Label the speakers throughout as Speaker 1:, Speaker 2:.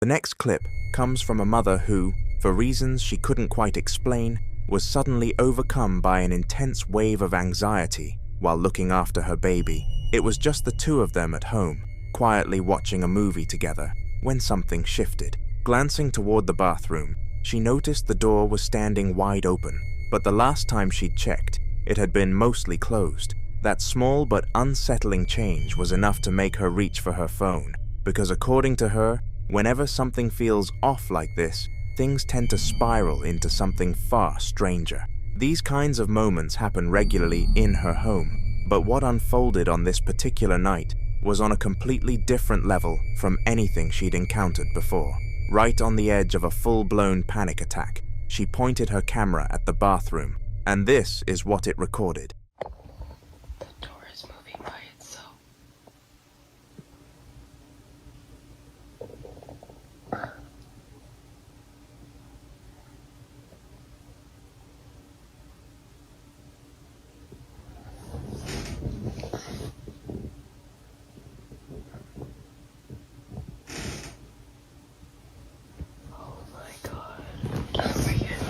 Speaker 1: The next clip comes from a mother who, for reasons she couldn't quite explain, was suddenly overcome by an intense wave of anxiety while looking after her baby. It was just the two of them at home, quietly watching a movie together, when something shifted. Glancing toward the bathroom, she noticed the door was standing wide open, but the last time she'd checked, it had been mostly closed. That small but unsettling change was enough to make her reach for her phone, because according to her, whenever something feels off like this, things tend to spiral into something far stranger. These kinds of moments happen regularly in her home, but what unfolded on this particular night was on a completely different level from anything she'd encountered before. Right on the edge of a full-blown panic attack, she pointed her camera at the bathroom, and this is what it recorded.
Speaker 2: The door is moving by itself. Oh my God. Oh my God.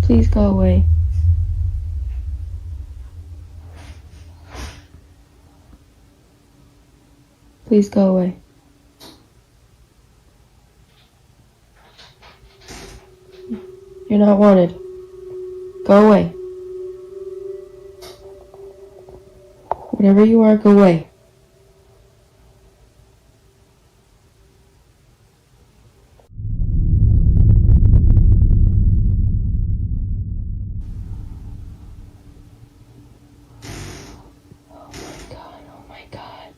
Speaker 2: Please go away. Please go away. You're not wanted. Go away. Whatever you are, go away. Oh my God, oh my God.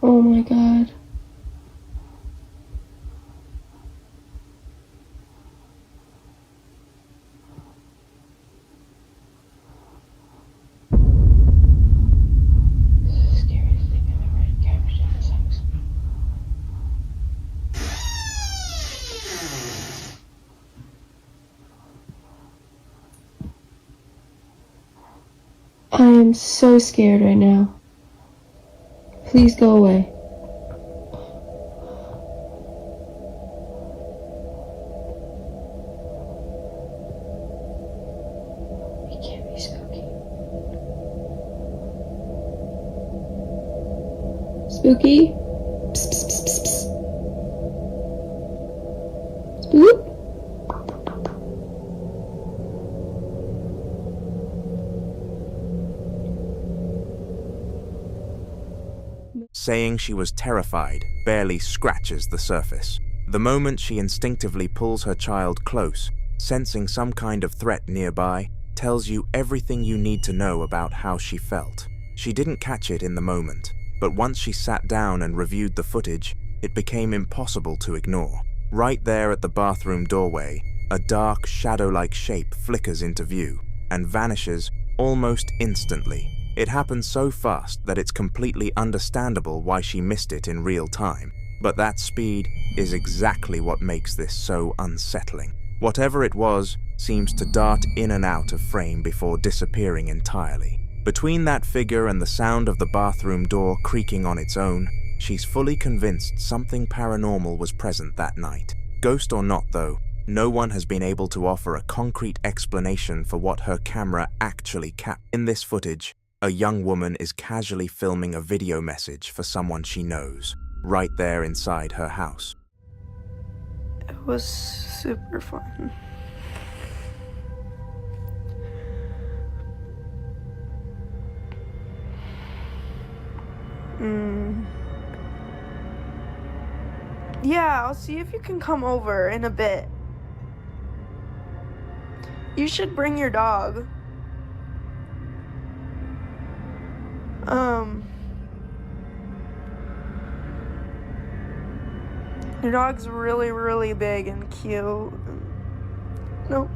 Speaker 2: Oh my God. This is the scariest thing I've ever encountered in this house. I am so scared right now. Please go away. It can't be spooky. Spooky? Psst, psst, psst, psst, psst. Spook?
Speaker 1: Saying she was terrified barely scratches the surface. The moment she instinctively pulls her child close, sensing some kind of threat nearby, tells you everything you need to know about how she felt. She didn't catch it in the moment, but once she sat down and reviewed the footage, it became impossible to ignore. Right there at the bathroom doorway, a dark, shadow-like shape flickers into view and vanishes almost instantly. It happened so fast that it's completely understandable why she missed it in real time. But that speed is exactly what makes this so unsettling. Whatever it was seems to dart in and out of frame before disappearing entirely. Between that figure and the sound of the bathroom door creaking on its own, she's fully convinced something paranormal was present that night. Ghost or not though, no one has been able to offer a concrete explanation for what her camera actually captured. In this footage, a young woman is casually filming a video message for someone she knows, right there inside her house.
Speaker 2: It was super fun. Yeah, I'll see if you can come over in a bit. You should bring your dog. Your dog's really, really big and cute. Nope.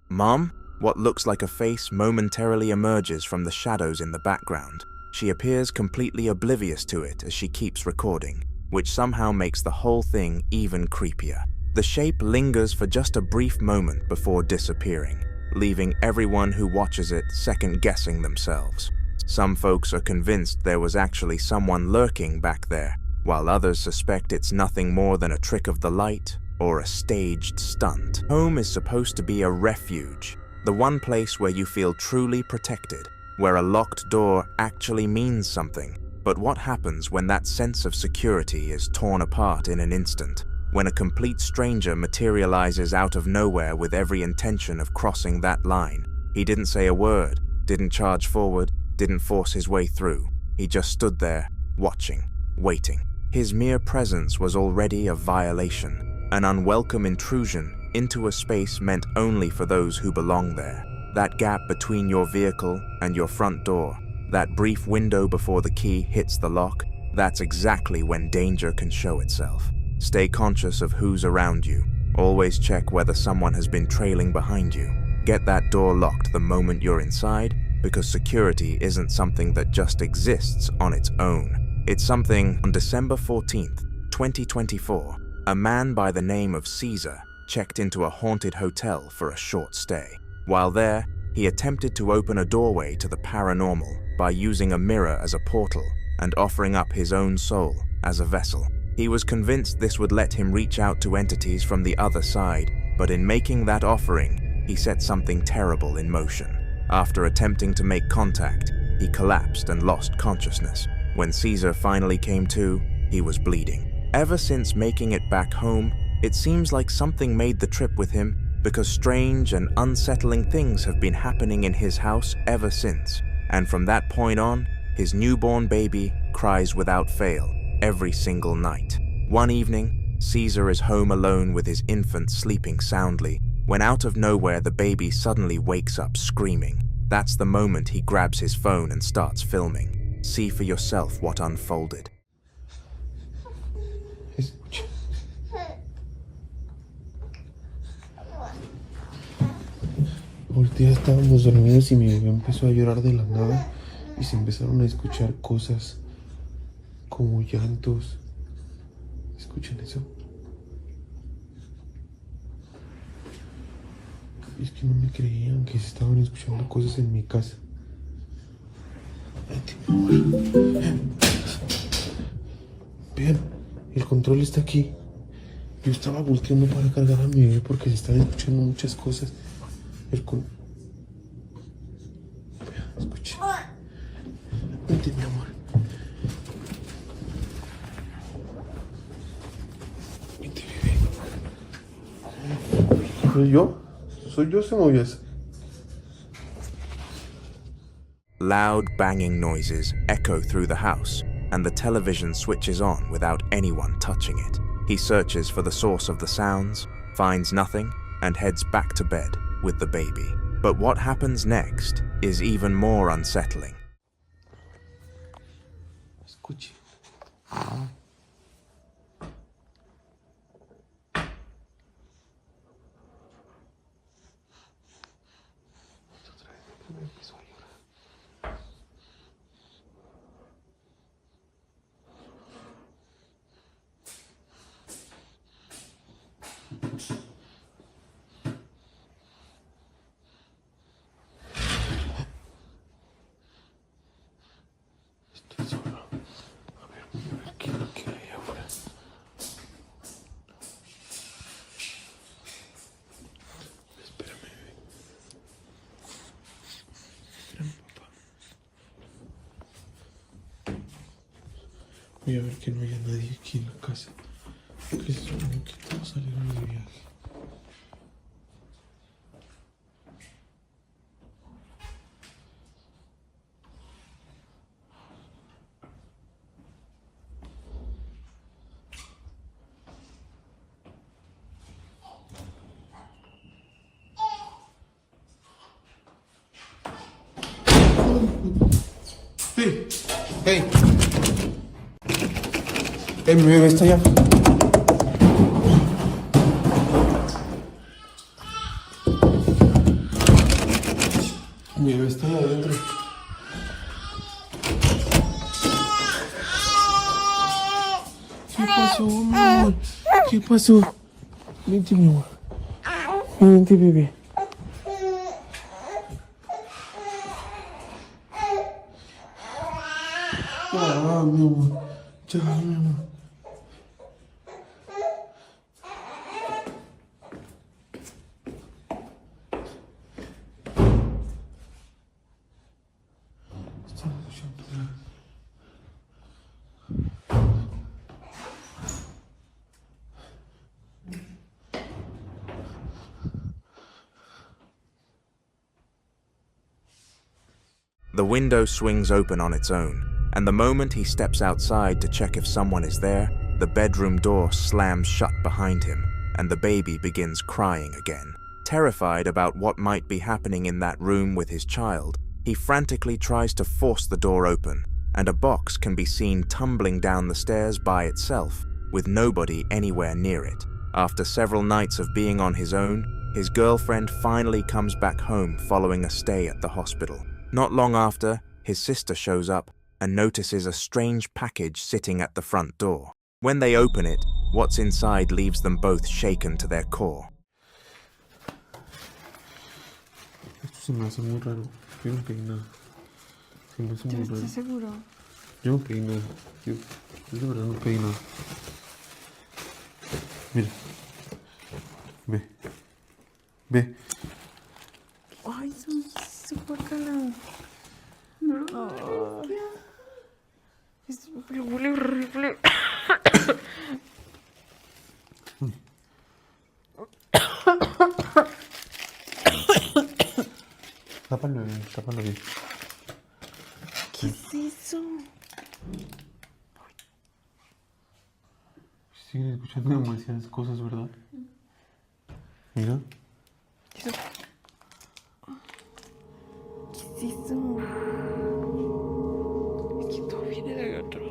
Speaker 1: Mom? What looks like a face momentarily emerges from the shadows in the background. She appears completely oblivious to it as she keeps recording, which somehow makes the whole thing even creepier. The shape lingers for just a brief moment before disappearing, leaving everyone who watches it second-guessing themselves. Some folks are convinced there was actually someone lurking back there, while others suspect it's nothing more than a trick of the light or a staged stunt. Home is supposed to be a refuge, the one place where you feel truly protected, where a locked door actually means something. But what happens when that sense of security is torn apart in an instant? When a complete stranger materializes out of nowhere with every intention of crossing that line? He didn't say a word, didn't charge forward, didn't force his way through. He just stood there, watching, waiting. His mere presence was already a violation, an unwelcome intrusion into a space meant only for those who belong there. That gap between your vehicle and your front door, that brief window before the key hits the lock, that's exactly when danger can show itself. Stay conscious of who's around you. Always check whether someone has been trailing behind you. Get that door locked the moment you're inside, because security isn't something that just exists on its own. It's something. On December 14th, 2024, a man by the name of Caesar checked into a haunted hotel for a short stay. While there, he attempted to open a doorway to the paranormal by using a mirror as a portal and offering up his own soul as a vessel. He was convinced this would let him reach out to entities from the other side, but in making that offering, he set something terrible in motion. After attempting to make contact, he collapsed and lost consciousness. When Caesar finally came to, he was bleeding. Ever since making it back home, it seems like something made the trip with him, because strange and unsettling things have been happening in his house ever since. And from that point on, his newborn baby cries without fail, every single night. One evening, Caesar is home alone with his infant sleeping soundly, when out of nowhere the baby suddenly wakes up screaming. That's the moment he grabs his phone and starts filming. See for yourself what unfolded.
Speaker 3: Ahorita ya estábamos dormidos y mi bebé empezó a llorar de la nada y se empezaron a escuchar cosas como llantos. ¿Escuchan eso? Es que no me creían que se estaban escuchando cosas en mi casa. Vean, el control está aquí. Yo estaba volteando para cargar a mi bebé porque se estaban escuchando muchas cosas. Vean, escuchen. Vente, mi amor. Vente, bebé. ¿Soy yo? ¿Soy yo? Se movió eso.
Speaker 1: Loud banging noises echo through the house, and the television switches on without anyone touching it. He searches for the source of the sounds, finds nothing, and heads back to bed with the baby. But what happens next is even more unsettling.
Speaker 3: Escuche. Estoy solo. A ver, voy a ver qué es lo que hay ahora. Espérame, bebé. Espérame, papá. Voy a ver que no haya nadie aquí en la casa. Que se supone que todos salieron de viaje. ¡Hey! ¡Hey! ¡Hey, mi bebé está allá! Mi bebé está allá adentro. ¿Qué pasó, amor? ¿Qué pasó? Vente, mi amor. Vente, bebé. Ya, mi amor. Ya, mi amor.
Speaker 1: The window swings open on its own, and the moment he steps outside to check if someone is there, the bedroom door slams shut behind him, and the baby begins crying again. Terrified about what might be happening in that room with his child, he frantically tries to force the door open, and a box can be seen tumbling down the stairs by itself, with nobody anywhere near it. After several nights of being on his own, his girlfriend finally comes back home following a stay at the hospital. Not long after, his sister shows up and notices a strange package sitting at the front door. When they open it, what's inside leaves them both shaken to their core.
Speaker 3: Esto se me hace muy raro. Yo no pedí nada. Se me hace muy raro.
Speaker 2: ¿Estás seguro?
Speaker 3: Yo no pedí nada. Yo de verdad no pedí nada. Mira. Ve. Ve.
Speaker 2: Ay, se guácala. No. Huele horrible.
Speaker 3: Tápalo bien, tápalo bien.
Speaker 2: ¿Qué es eso?
Speaker 3: Siguen escuchando demasiadas cosas, ¿verdad? Mira.
Speaker 2: ¿Qué es eso? Es que todo viene de adentro.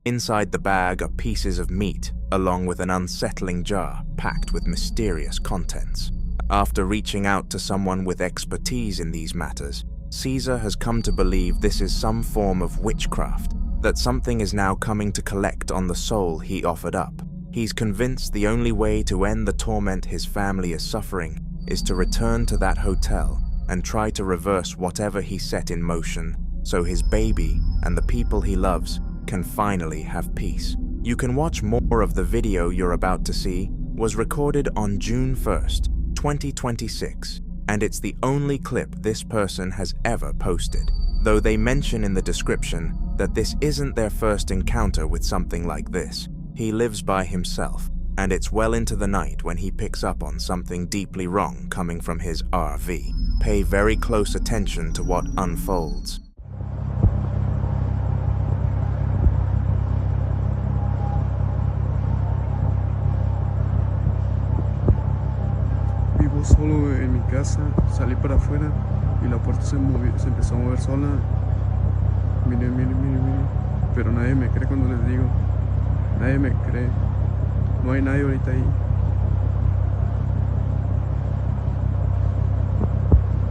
Speaker 1: Inside the bag are pieces of meat, along with an unsettling jar packed with mysterious contents. After reaching out to someone with expertise in these matters, Caesar has come to believe this is some form of witchcraft, that something is now coming to collect on the soul he offered up. He's convinced the only way to end the torment his family is suffering is to return to that hotel and try to reverse whatever he set in motion, so his baby and the people he loves can finally have peace. You can watch more of the video you're about to see was recorded on June 1st, 2026, and it's the only clip this person has ever posted, though they mention in the description that this isn't their first encounter with something like this. He lives by himself, and it's well into the night when he picks up on something deeply wrong coming from his RV. Pay very close attention to what unfolds.
Speaker 3: Vivo solo en mi casa, salí para afuera y la puerta se empezó a mover sola. Miren, miren, miren, miren. Pero nadie me cree cuando les digo. Nadie me cree. No hay nadie ahorita ahí.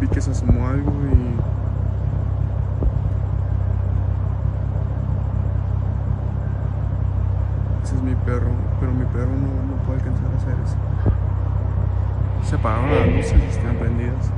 Speaker 3: Vi que se asomó algo y... Ese es mi perro, pero mi perro no puede alcanzar a hacer eso. Se apagaron las luces y están prendidas.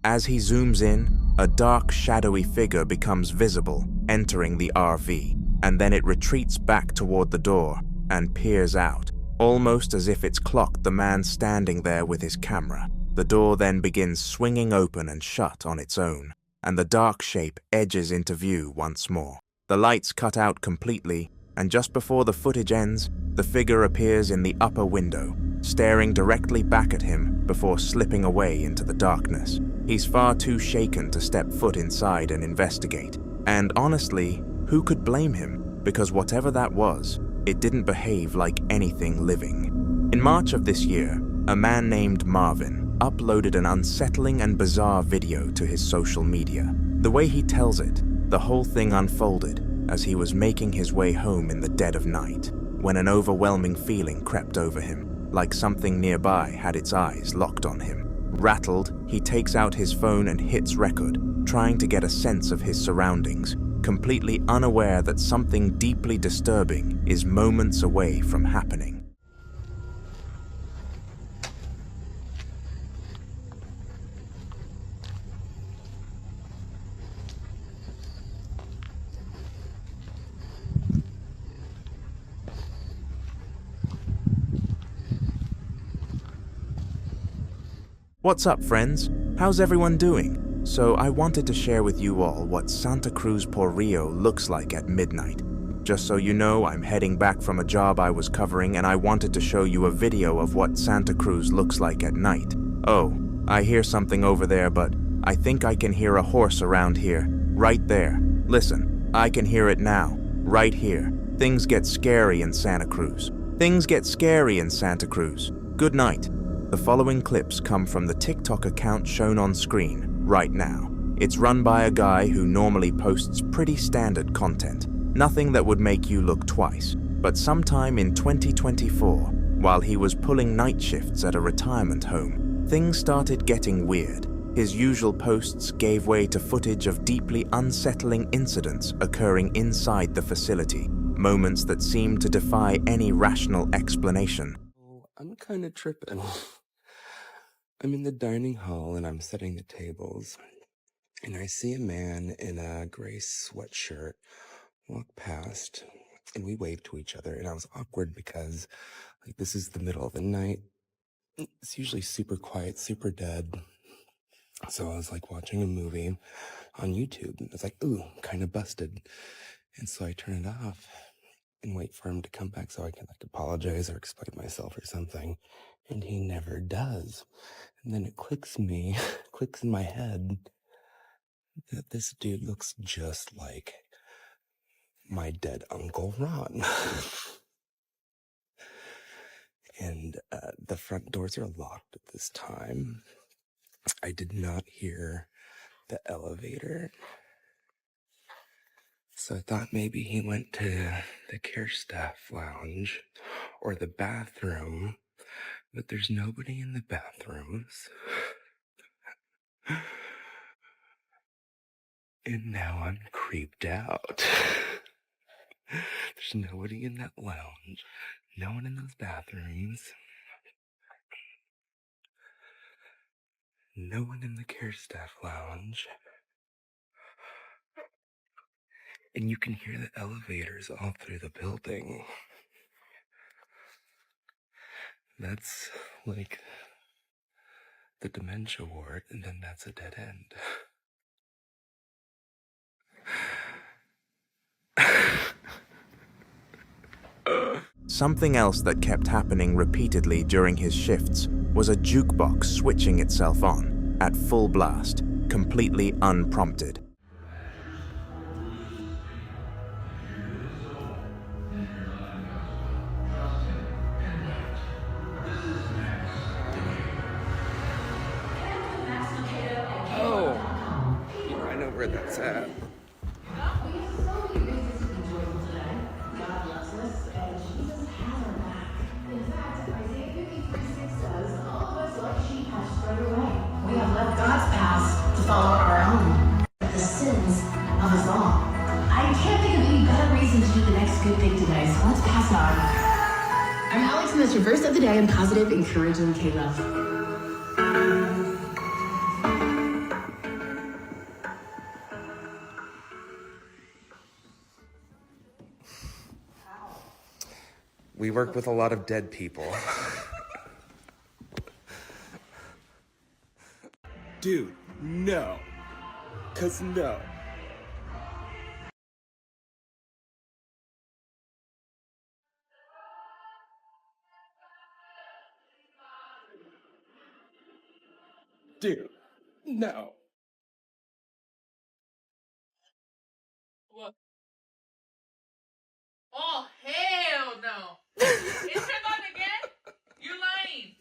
Speaker 1: As he zooms in, a dark, shadowy figure becomes visible, entering the RV, and then it retreats back toward the door and peers out, almost as if it's clocked the man standing there with his camera. The door then begins swinging open and shut on its own, and the dark shape edges into view once more. The lights cut out completely, and just before the footage ends, the figure appears in the upper window, staring directly back at him before slipping away into the darkness. He's far too shaken to step foot inside and investigate. And honestly, who could blame him? Because whatever that was, it didn't behave like anything living. In March of this year, a man named Marvin uploaded an unsettling and bizarre video to his social media. The way he tells it, the whole thing unfolded as he was making his way home in the dead of night, when an overwhelming feeling crept over him, like something nearby had its eyes locked on him. Rattled, he takes out his phone and hits record, trying to get a sense of his surroundings, completely unaware that something deeply disturbing is moments away from happening. What's up, friends? How's everyone doing? So I wanted to share with you all what Santa Cruz por Rio looks like at midnight. Just so you know, I'm heading back from a job I was covering and I wanted to show you a video of what Santa Cruz looks like at night. Oh, I hear something over there, but I think I can hear a horse around here. Right there. Listen, I can hear it now. Right here. Things get scary in Santa Cruz. Things get scary in Santa Cruz. Good night. The following clips come from the TikTok account shown on screen right now. It's run by a guy who normally posts pretty standard content, nothing that would make you look twice. But sometime in 2024, while he was pulling night shifts at a retirement home, things started getting weird. His usual posts gave way to footage of deeply unsettling incidents occurring inside the facility, moments that seemed to defy any rational explanation.
Speaker 4: I'm kind of tripping. I'm in the dining hall and I'm setting the tables, and I see a man in a gray sweatshirt walk past, and we wave to each other, and I was awkward because, like, this is the middle of the night. It's usually super quiet, super dead. So I was like watching a movie on YouTube, and it's like, ooh, kind of busted. And so I turn it off and wait for him to come back so I can like apologize or explain myself or something. And he never does. And then it clicks in my head that this dude looks just like my dead Uncle Ron. And the front doors are locked at this time. I did not hear the elevator. So I thought maybe he went to the care staff lounge or the bathroom, but there's nobody in the bathrooms. And now I'm creeped out. There's nobody in that lounge, no one in those bathrooms, no one in the care staff lounge. And you can hear the elevators all through the building. That's like the dementia ward, and then that's a dead end.
Speaker 1: Something else that kept happening repeatedly during his shifts was a jukebox switching itself on, at full blast, completely unprompted.
Speaker 4: Oh, yeah, I know where that's at.
Speaker 5: We have left God's path to follow our own. The sins of us all. I can't think of any better reason to do the next good thing today, so let's pass on. I'm Alex, and that's your verse of the day. I'm positive, encouraging K-Love.
Speaker 4: We work with a lot of dead people. Dude, no. 'Cause no. Dude, no.
Speaker 6: What? Oh, hell no. It turned on again? You're lying.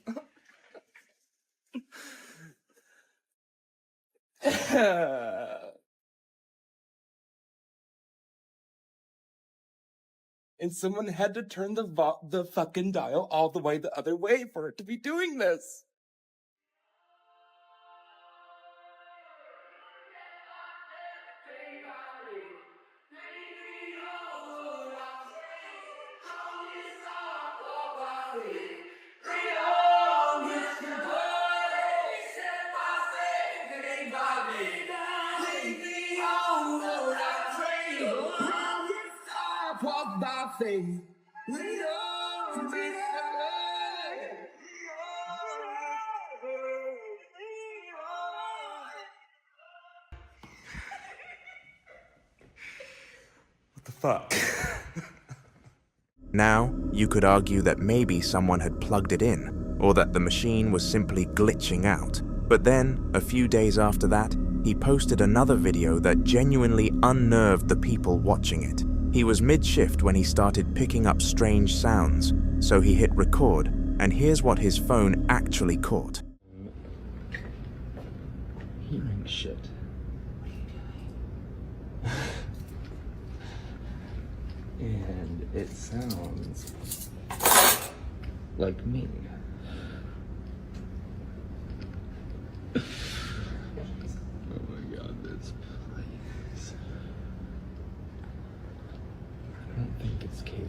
Speaker 4: And someone had to turn the fucking dial all the way the other way for it to be doing this. by faith. We don't be What the fuck?
Speaker 1: Now, you could argue that maybe someone had plugged it in, or that the machine was simply glitching out. But then, a few days after that, he posted another video that genuinely unnerved the people watching it. He was mid-shift when he started picking up strange sounds, so he hit record, and here's what his phone actually caught.
Speaker 4: Hearing shit. And it sounds like me. Oh my god, this place. I don't think it's Caleb.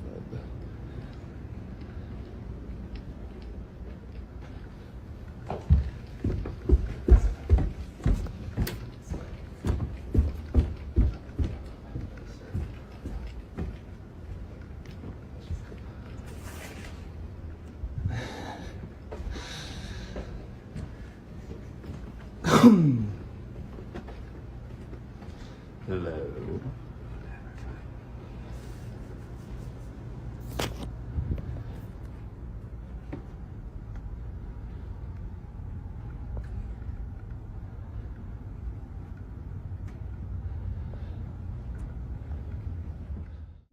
Speaker 4: Hello.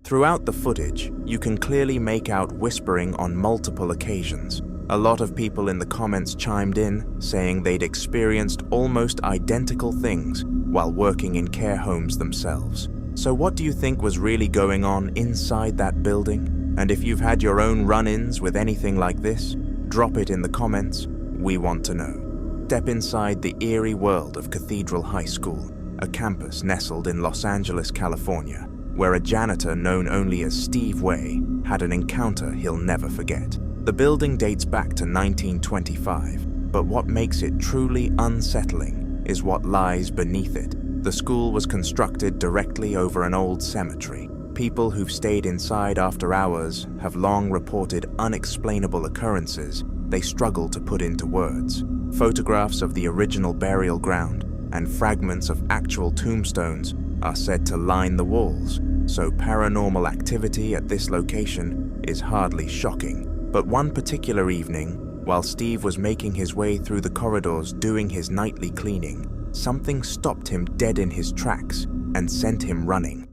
Speaker 1: Throughout the footage, you can clearly make out whispering on multiple occasions. A lot of people in the comments chimed in, saying they'd experienced almost identical things while working in care homes themselves. So what do you think was really going on inside that building? And if you've had your own run-ins with anything like this, drop it in the comments. We want to know. Step inside the eerie world of Cathedral High School, a campus nestled in Los Angeles, California, where a janitor known only as Steve Way had an encounter he'll never forget. The building dates back to 1925, but what makes it truly unsettling is what lies beneath it. The school was constructed directly over an old cemetery. People who've stayed inside after hours have long reported unexplainable occurrences they struggle to put into words. Photographs of the original burial ground and fragments of actual tombstones are said to line the walls, so paranormal activity at this location is hardly shocking. But one particular evening, while Steve was making his way through the corridors doing his nightly cleaning, something stopped him dead in his tracks and sent him running.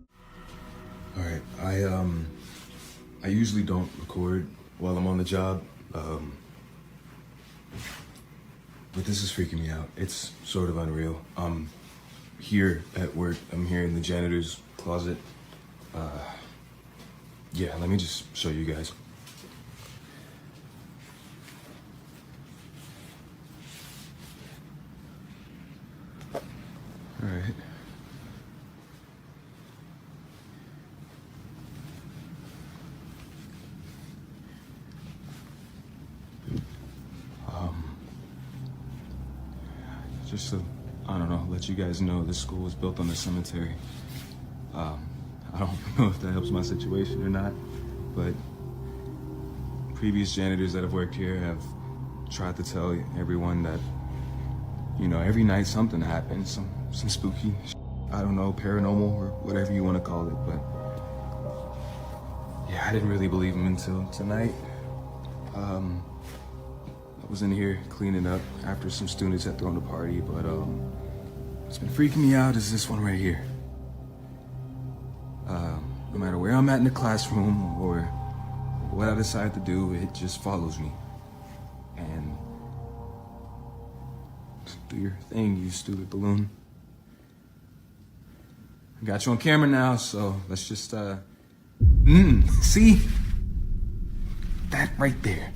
Speaker 7: All right, I usually don't record while I'm on the job, but this is freaking me out. It's sort of unreal. I'm here at work. I'm here in the janitor's closet. Yeah, let me just show you guys. All right. Just to, I don't know, let you guys know this school was built on a cemetery. I don't know if that helps my situation or not, but previous janitors that have worked here have tried to tell everyone that, you know, every night something happens, some spooky, I don't know, paranormal or whatever you want to call it, but yeah, I didn't really believe them until tonight. I was in here cleaning up after some students had thrown a party, but what's been freaking me out is this one right here. No matter where I'm at in the classroom or what I decide to do, it just follows me. And do your thing, you stupid balloon. I got you on camera now, so let's just, see? That right there.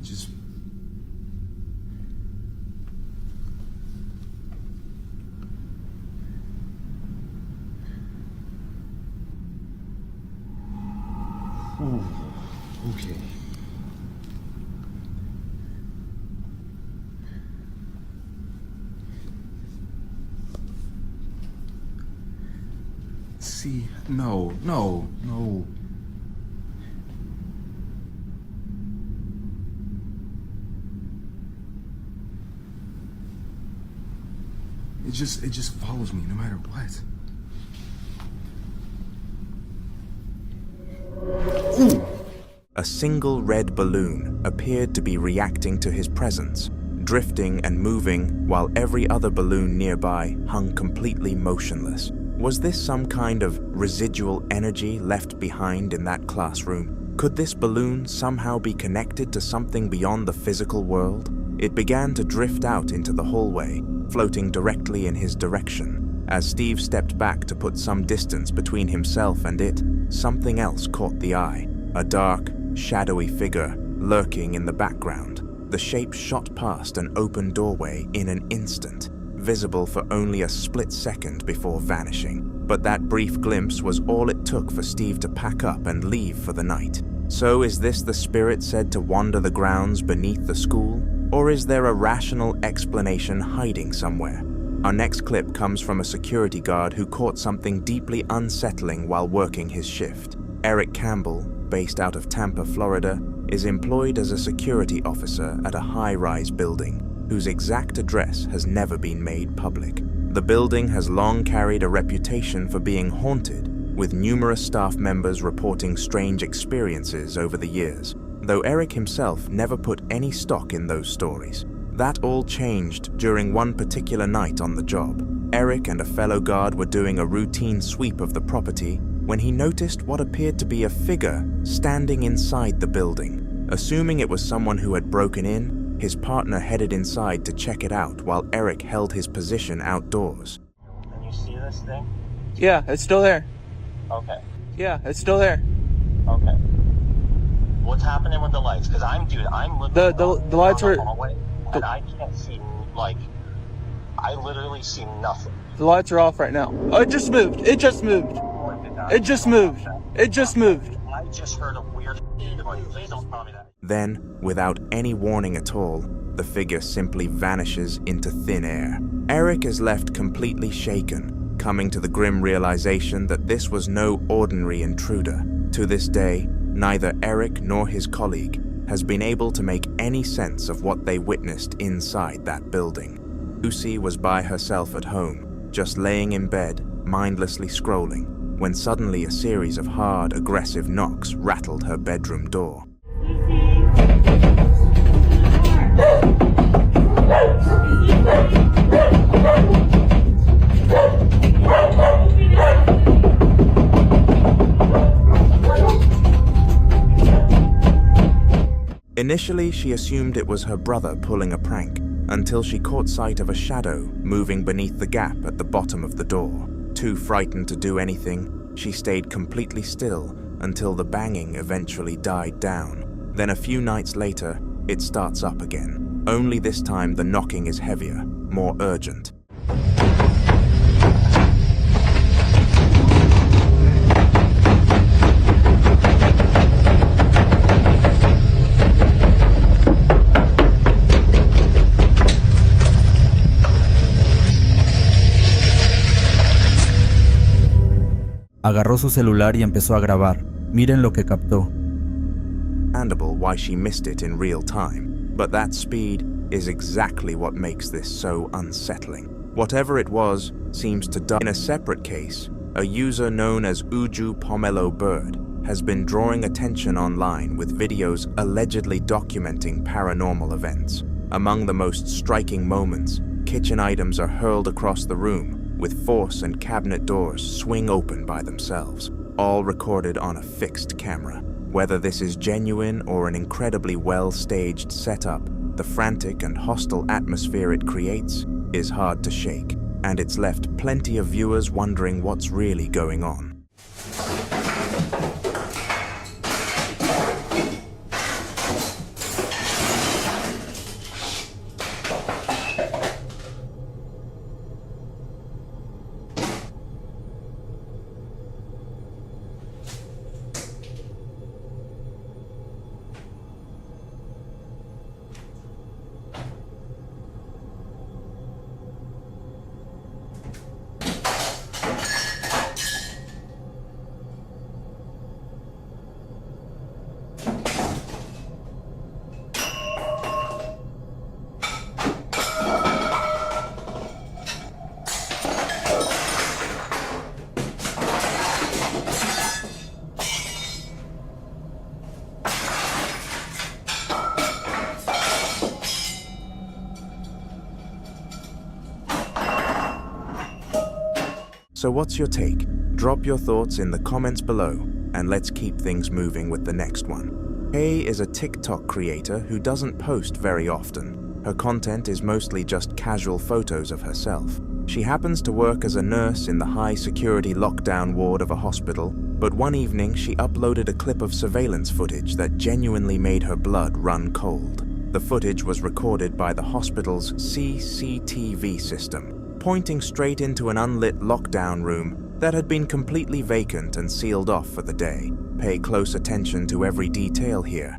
Speaker 7: Just Okay. See, no. It just follows me no matter what. Ooh.
Speaker 1: A single red balloon appeared to be reacting to his presence, drifting and moving while every other balloon nearby hung completely motionless. Was this some kind of residual energy left behind in that classroom? Could this balloon somehow be connected to something beyond the physical world? It began to drift out into the hallway, floating directly in his direction. As Steve stepped back to put some distance between himself and it, something else caught the eye. A dark, shadowy figure lurking in the background. The shape shot past an open doorway in an instant, visible for only a split second before vanishing. But that brief glimpse was all it took for Steve to pack up and leave for the night. So is this the spirit said to wander the grounds beneath the school? Or is there a rational explanation hiding somewhere? Our next clip comes from a security guard who caught something deeply unsettling while working his shift. Eric Campbell, based out of Tampa, Florida, is employed as a security officer at a high-rise building, whose exact address has never been made public. The building has long carried a reputation for being haunted, with numerous staff members reporting strange experiences over the years, though Eric himself never put any stock in those stories. That all changed during one particular night on the job. Eric and a fellow guard were doing a routine sweep of the property when he noticed what appeared to be a figure standing inside the building. Assuming it was someone who had broken in, his partner headed inside to check it out while Eric held his position outdoors.
Speaker 8: Can you see this thing?
Speaker 9: Yeah, it's still there.
Speaker 8: Okay.
Speaker 9: Yeah, it's still there.
Speaker 8: Okay. What's happening with the lights? Because I'm literally
Speaker 9: the lights are
Speaker 8: hallway, and I can't see, I literally see nothing.
Speaker 9: The lights are off right now. Oh, it just moved. It just moved. It just moved. It just moved.
Speaker 8: I just heard a weird noise. Please don't tell me that.
Speaker 1: Then, without any warning at all, the figure simply vanishes into thin air. Eric is left completely shaken, coming to the grim realization that this was no ordinary intruder. To this day, neither Eric nor his colleague has been able to make any sense of what they witnessed inside that building. Lucy was by herself at home, just laying in bed, mindlessly scrolling, when suddenly a series of hard, aggressive knocks rattled her bedroom door. Initially, she assumed it was her brother pulling a prank, until she caught sight of a shadow moving beneath the gap at the bottom of the door. Too frightened to do anything, she stayed completely still until the banging eventually died down. Then a few nights later, it starts up again. Only this time the knocking is heavier, more urgent.
Speaker 10: Agarró su celular y empezó a grabar. Miren lo que captó.
Speaker 1: Understandable why she missed it in real time, but that speed is exactly what makes this so unsettling. Whatever it was seems to die. In a separate case, a user known as Uju Pomelo Bird has been drawing attention online with videos allegedly documenting paranormal events. Among the most striking moments, kitchen items are hurled across the room, with force and cabinet doors swing open by themselves, all recorded on a fixed camera. Whether this is genuine or an incredibly well-staged setup, the frantic and hostile atmosphere it creates is hard to shake, and it's left plenty of viewers wondering what's really going on. So what's your take? Drop your thoughts in the comments below, and let's keep things moving with the next one. Kay is a TikTok creator who doesn't post very often. Her content is mostly just casual photos of herself. She happens to work as a nurse in the high-security lockdown ward of a hospital, but one evening she uploaded a clip of surveillance footage that genuinely made her blood run cold. The footage was recorded by the hospital's CCTV system, pointing straight into an unlit lockdown room that had been completely vacant and sealed off for the day. Pay close attention to every detail here.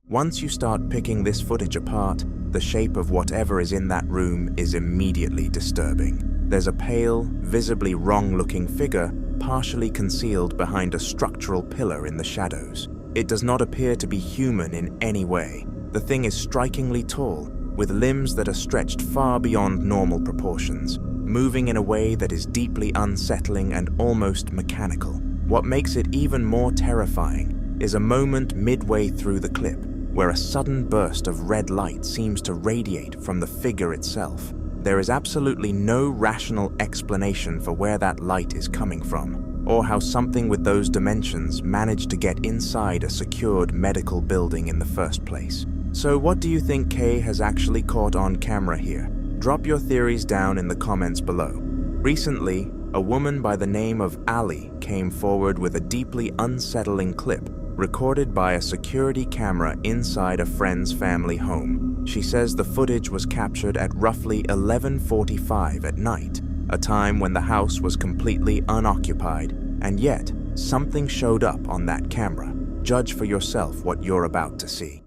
Speaker 1: Once you start picking this footage apart, the shape of whatever is in that room is immediately disturbing. There's a pale, visibly wrong-looking figure partially concealed behind a structural pillar in the shadows. It does not appear to be human in any way. The thing is strikingly tall, with limbs that are stretched far beyond normal proportions, moving in a way that is deeply unsettling and almost mechanical. What makes it even more terrifying is a moment midway through the clip, where a sudden burst of red light seems to radiate from the figure itself. There is absolutely no rational explanation for where that light is coming from, or how something with those dimensions managed to get inside a secured medical building in the first place. So what do you think Kay has actually caught on camera here? Drop your theories down in the comments below. Recently, a woman by the name of Ali came forward with a deeply unsettling clip recorded by a security camera inside a friend's family home. She says the footage was captured at roughly 11:45 at night, a time when the house was completely unoccupied, and yet something showed up on that camera. Judge for yourself what you're about to see.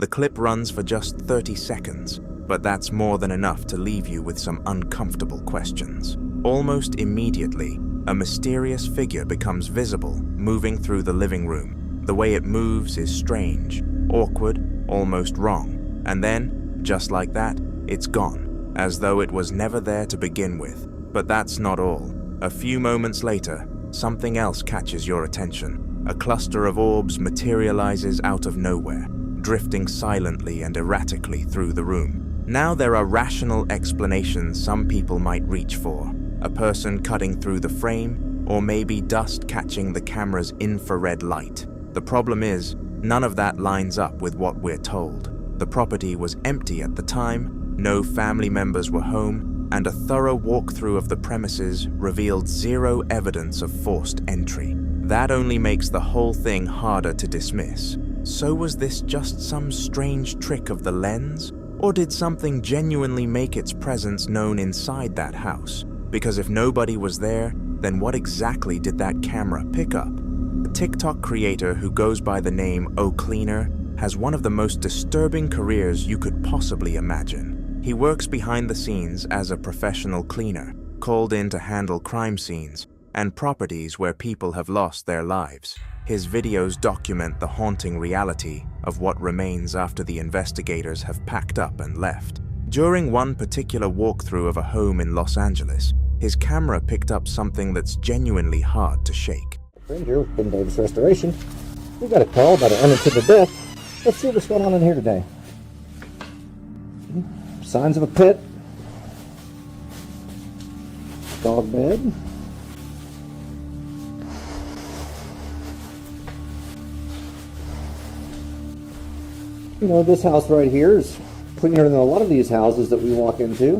Speaker 1: The clip runs for just 30 seconds, but that's more than enough to leave you with some uncomfortable questions. Almost immediately, a mysterious figure becomes visible, moving through the living room. The way it moves is strange, awkward, almost wrong, and then, just like that, it's gone, as though it was never there to begin with. But that's not all. A few moments later, something else catches your attention. A cluster of orbs materializes out of nowhere, drifting silently and erratically through the room. Now there are rational explanations some people might reach for. A person cutting through the frame, or maybe dust catching the camera's infrared light. The problem is, none of that lines up with what we're told. The property was empty at the time, no family members were home, and a thorough walkthrough of the premises revealed zero evidence of forced entry. That only makes the whole thing harder to dismiss. So was this just some strange trick of the lens? Or did something genuinely make its presence known inside that house? Because if nobody was there, then what exactly did that camera pick up? A TikTok creator who goes by the name O-Cleaner has one of the most disturbing careers you could possibly imagine. He works behind the scenes as a professional cleaner, called in to handle crime scenes and properties where people have lost their lives. His videos document the haunting reality of what remains after the investigators have packed up and left. During one particular walkthrough of a home in Los Angeles, his camera picked up something that's genuinely hard to shake.
Speaker 11: Friend here with Ben Davis Restoration. We got a call about an unintented death. Let's see what's going on in here today. Signs of a pit. Dog bed. You know, this house right here is cleaner than a lot of these houses that we walk into.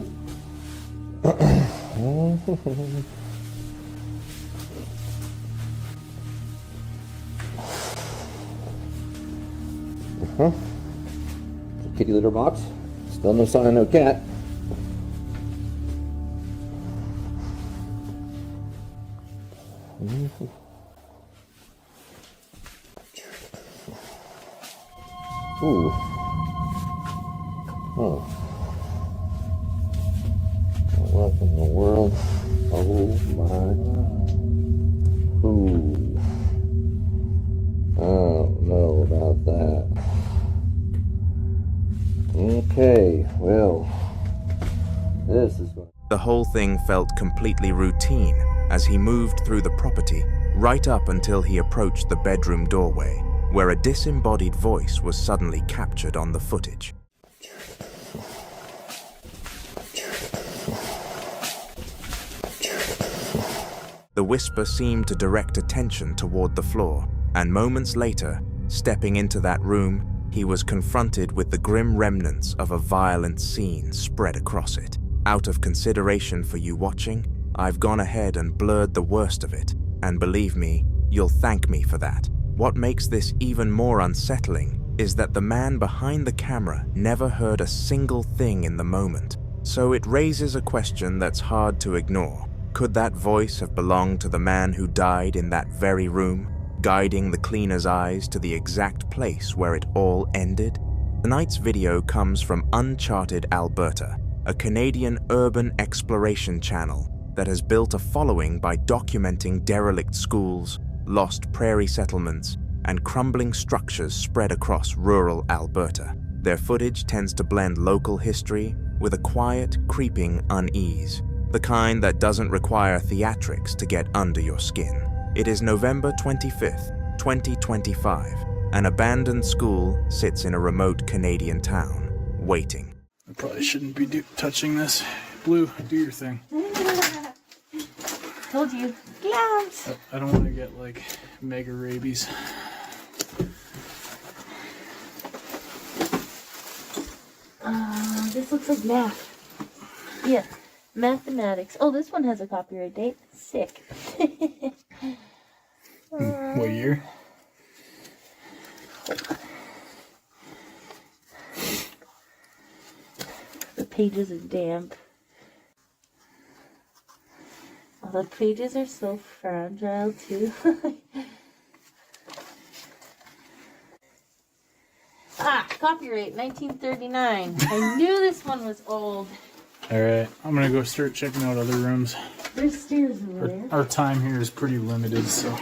Speaker 11: Kitty litter box. Still no sign of no cat. Ooh. Oh. What in the world? Oh my. Ooh. I don't know about that. Okay, well, this is what...
Speaker 1: The whole thing felt completely routine as he moved through the property right up until he approached the bedroom doorway, where a disembodied voice was suddenly captured on the footage. The whisper seemed to direct attention toward the floor, and moments later, stepping into that room, he was confronted with the grim remnants of a violent scene spread across it. Out of consideration for you watching, I've gone ahead and blurred the worst of it, and believe me, you'll thank me for that. What makes this even more unsettling is that the man behind the camera never heard a single thing in the moment, so it raises a question that's hard to ignore. Could that voice have belonged to the man who died in that very room, guiding the cleaner's eyes to the exact place where it all ended? Tonight's video comes from Uncharted Alberta, a Canadian urban exploration channel that has built a following by documenting derelict schools, lost prairie settlements, and crumbling structures spread across rural Alberta. Their footage tends to blend local history with a quiet, creeping unease, the kind that doesn't require theatrics to get under your skin. It is November 25th, 2025. An abandoned school sits in a remote Canadian town, waiting.
Speaker 9: I probably shouldn't be touching this. Blue, do your thing.
Speaker 2: Told you. Gloves.
Speaker 9: I don't want to get like mega rabies.
Speaker 2: This looks like math. Yeah, mathematics. Oh, this one has a copyright date. Sick.
Speaker 9: What year?
Speaker 2: The pages are damp. Oh, the pages are so fragile too. Copyright 1939. I knew this one was old.
Speaker 9: Alright, I'm gonna go start checking out other rooms.
Speaker 2: There's stairs over there.
Speaker 9: Our time here is pretty limited, so.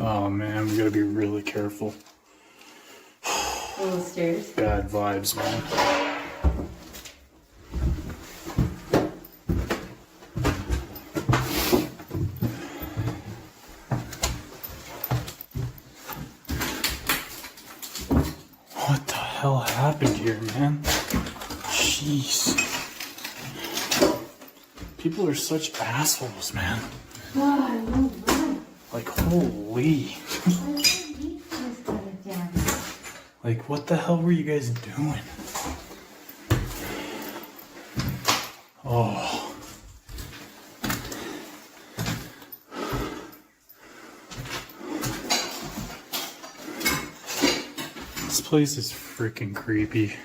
Speaker 9: Oh man, we gotta be really careful.
Speaker 2: Little stairs.
Speaker 9: Bad vibes, man. What the hell happened here, man? Jeez. People are such assholes, man. Like, holy. Like, what the hell were you guys doing? Oh. This place is freaking creepy.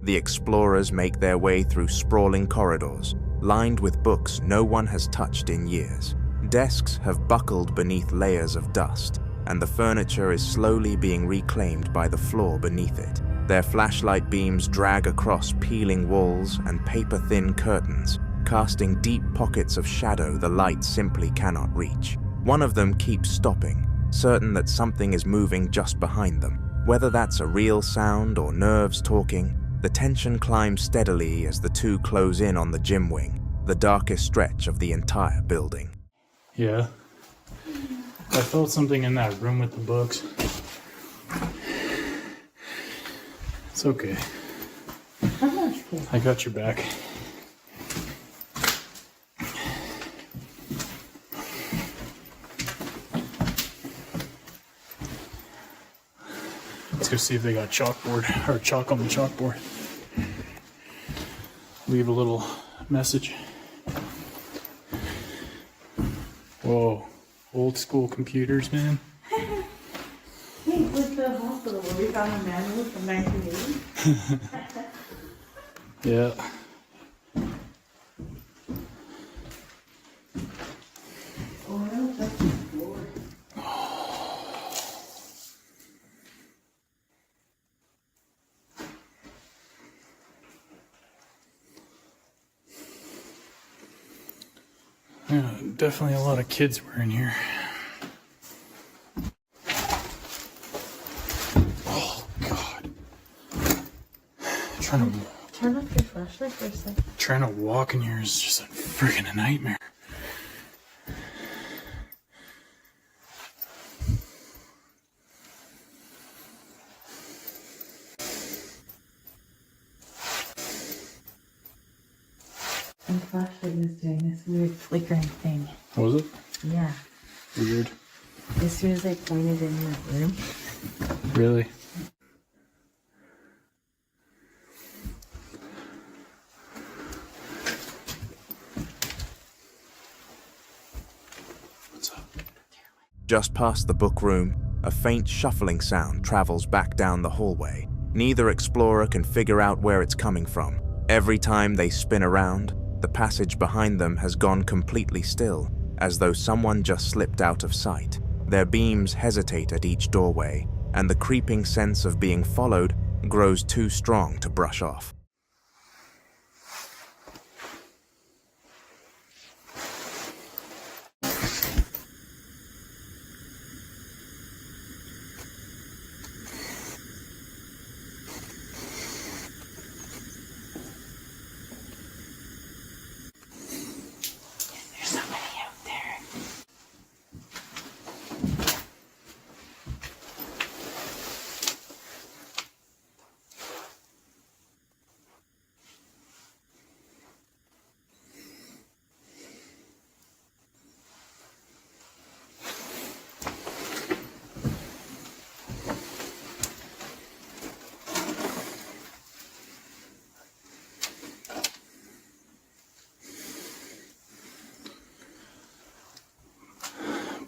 Speaker 1: The explorers make their way through sprawling corridors, lined with books no one has touched in years. Desks have buckled beneath layers of dust, and the furniture is slowly being reclaimed by the floor beneath it. Their flashlight beams drag across peeling walls and paper-thin curtains, casting deep pockets of shadow the light simply cannot reach. One of them keeps stopping, certain that something is moving just behind them. Whether that's a real sound or nerves talking, the tension climbs steadily as the two close in on the gym wing, the darkest stretch of the entire building.
Speaker 9: Yeah. I felt something in that room with the books. It's okay. I got your back. Let's go see if they got chalkboard or chalk on the chalkboard. Leave a little message. Whoa, old school computers, man.
Speaker 2: Hey, with the hospital where we found a manual from 1980.
Speaker 12: Yeah. Yeah, definitely a lot of kids were in here. Oh, God.
Speaker 2: Turn off your flashlight for a second.
Speaker 12: Trying to walk in here is just a friggin' nightmare.
Speaker 2: And the flashlight was doing this weird flickering thing.
Speaker 12: Was it?
Speaker 2: Yeah.
Speaker 12: Weird.
Speaker 2: As soon as I pointed in your room.
Speaker 12: Really? What's up?
Speaker 1: Just past the book room, a faint shuffling sound travels back down the hallway. Neither explorer can figure out where it's coming from. Every time they spin around, the passage behind them has gone completely still, as though someone just slipped out of sight. Their beams hesitate at each doorway, and the creeping sense of being followed grows too strong to brush off.
Speaker 2: There's somebody out there.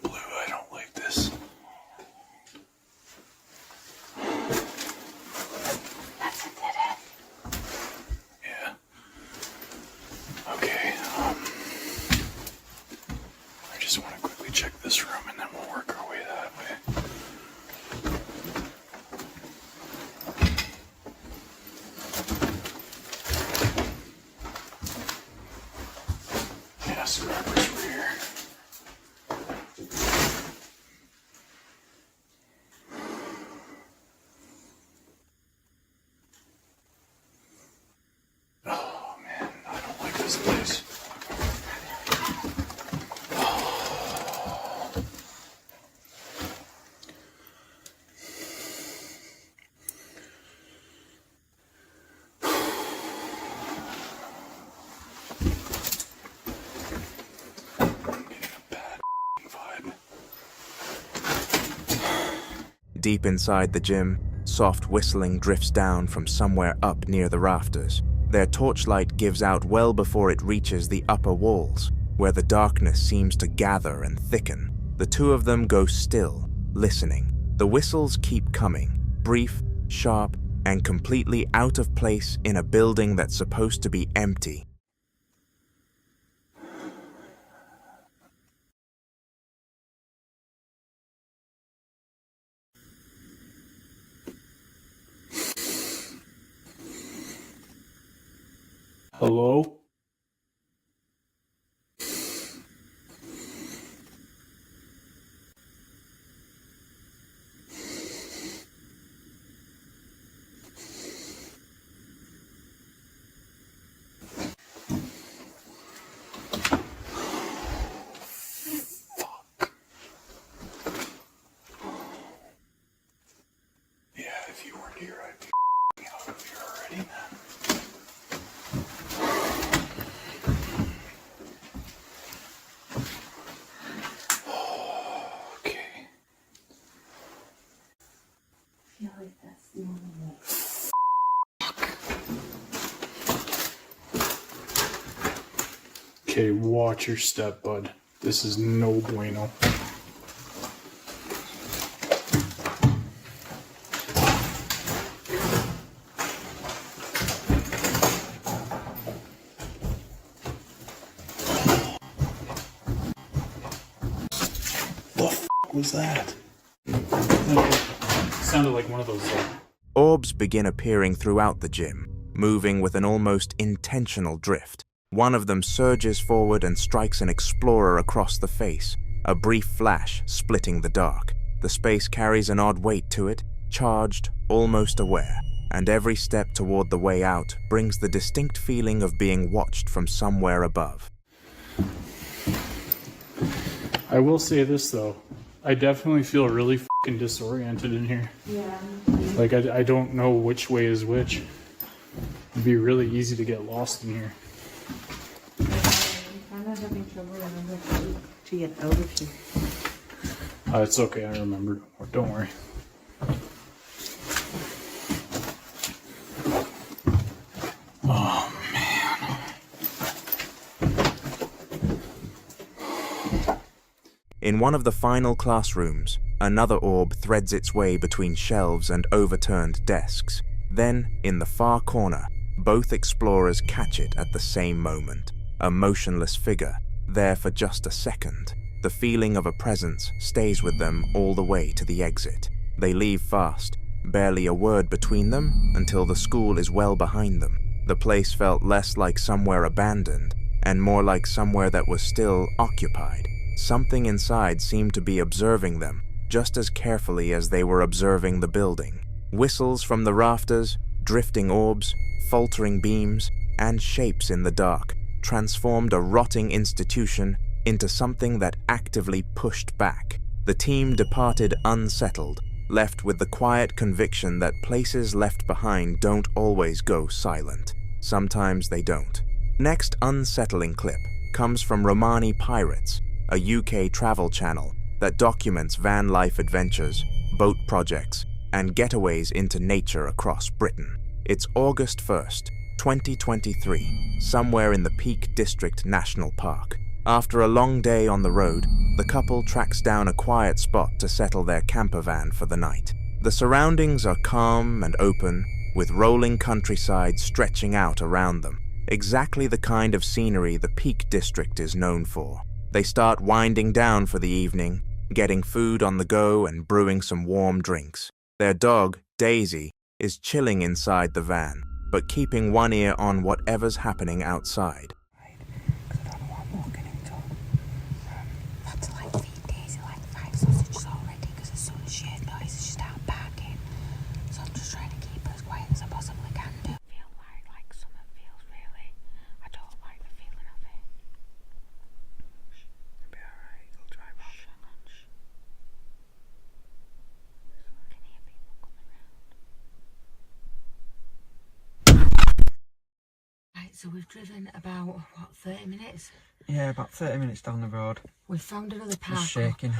Speaker 12: Blue, I don't like this.
Speaker 2: That's a dead end.
Speaker 12: Yeah. Okay, I just want to quickly check this room and then we'll work our way that way. Yeah, scrubbers were here. Oh man, I don't like this place. I'm getting a bad vibe.
Speaker 1: Deep inside the gym, soft whistling drifts down from somewhere up near the rafters. Their torchlight gives out well before it reaches the upper walls, where the darkness seems to gather and thicken. The two of them go still, listening. The whistles keep coming, brief, sharp, and completely out of place in a building that's supposed to be empty.
Speaker 12: Hello? Fuck. Yeah, if you weren't here, I'd be out of here already, man. Okay.
Speaker 2: I feel like that's the only way.
Speaker 12: Okay, watch your step, bud. This is no bueno. was that?
Speaker 13: Sounded like one of those.
Speaker 1: Orbs begin appearing throughout the gym, moving with an almost intentional drift. One of them surges forward and strikes an explorer across the face, a brief flash splitting the dark. The space carries an odd weight to it, charged, almost aware, and every step toward the way out brings the distinct feeling of being watched from somewhere above.
Speaker 13: I will say this though, I definitely feel really fucking disoriented in here.
Speaker 2: Yeah.
Speaker 13: Like I don't know which way is which. It'd be really easy to get lost in here.
Speaker 2: I'm kind of having trouble remembering to get out of here.
Speaker 13: It's okay, I remember. Don't worry. Oh man.
Speaker 1: In one of the final classrooms, another orb threads its way between shelves and overturned desks. Then, in the far corner, both explorers catch it at the same moment. A motionless figure, there for just a second. The feeling of a presence stays with them all the way to the exit. They leave fast, barely a word between them until the school is well behind them. The place felt less like somewhere abandoned and more like somewhere that was still occupied. Something inside seemed to be observing them just as carefully as they were observing the building. Whistles from the rafters, drifting orbs, faltering beams, and shapes in the dark transformed a rotting institution into something that actively pushed back. The team departed unsettled, left with the quiet conviction that places left behind don't always go silent. Sometimes they don't. Next unsettling clip comes from Romani Pirates, a UK travel channel that documents van life adventures, boat projects, and getaways into nature across Britain. It's August 1st, 2023, somewhere in the Peak District National Park. After a long day on the road, the couple tracks down a quiet spot to settle their camper van for the night. The surroundings are calm and open, with rolling countryside stretching out around them, exactly the kind of scenery the Peak District is known for. They start winding down for the evening, getting food on the go and brewing some warm drinks. Their dog, Daisy, is chilling inside the van, but keeping one ear on whatever's happening outside.
Speaker 14: So we've driven about, what, 30 minutes?
Speaker 3: Yeah, about 30 minutes down the road.
Speaker 14: We've found another park.
Speaker 3: Just shaking.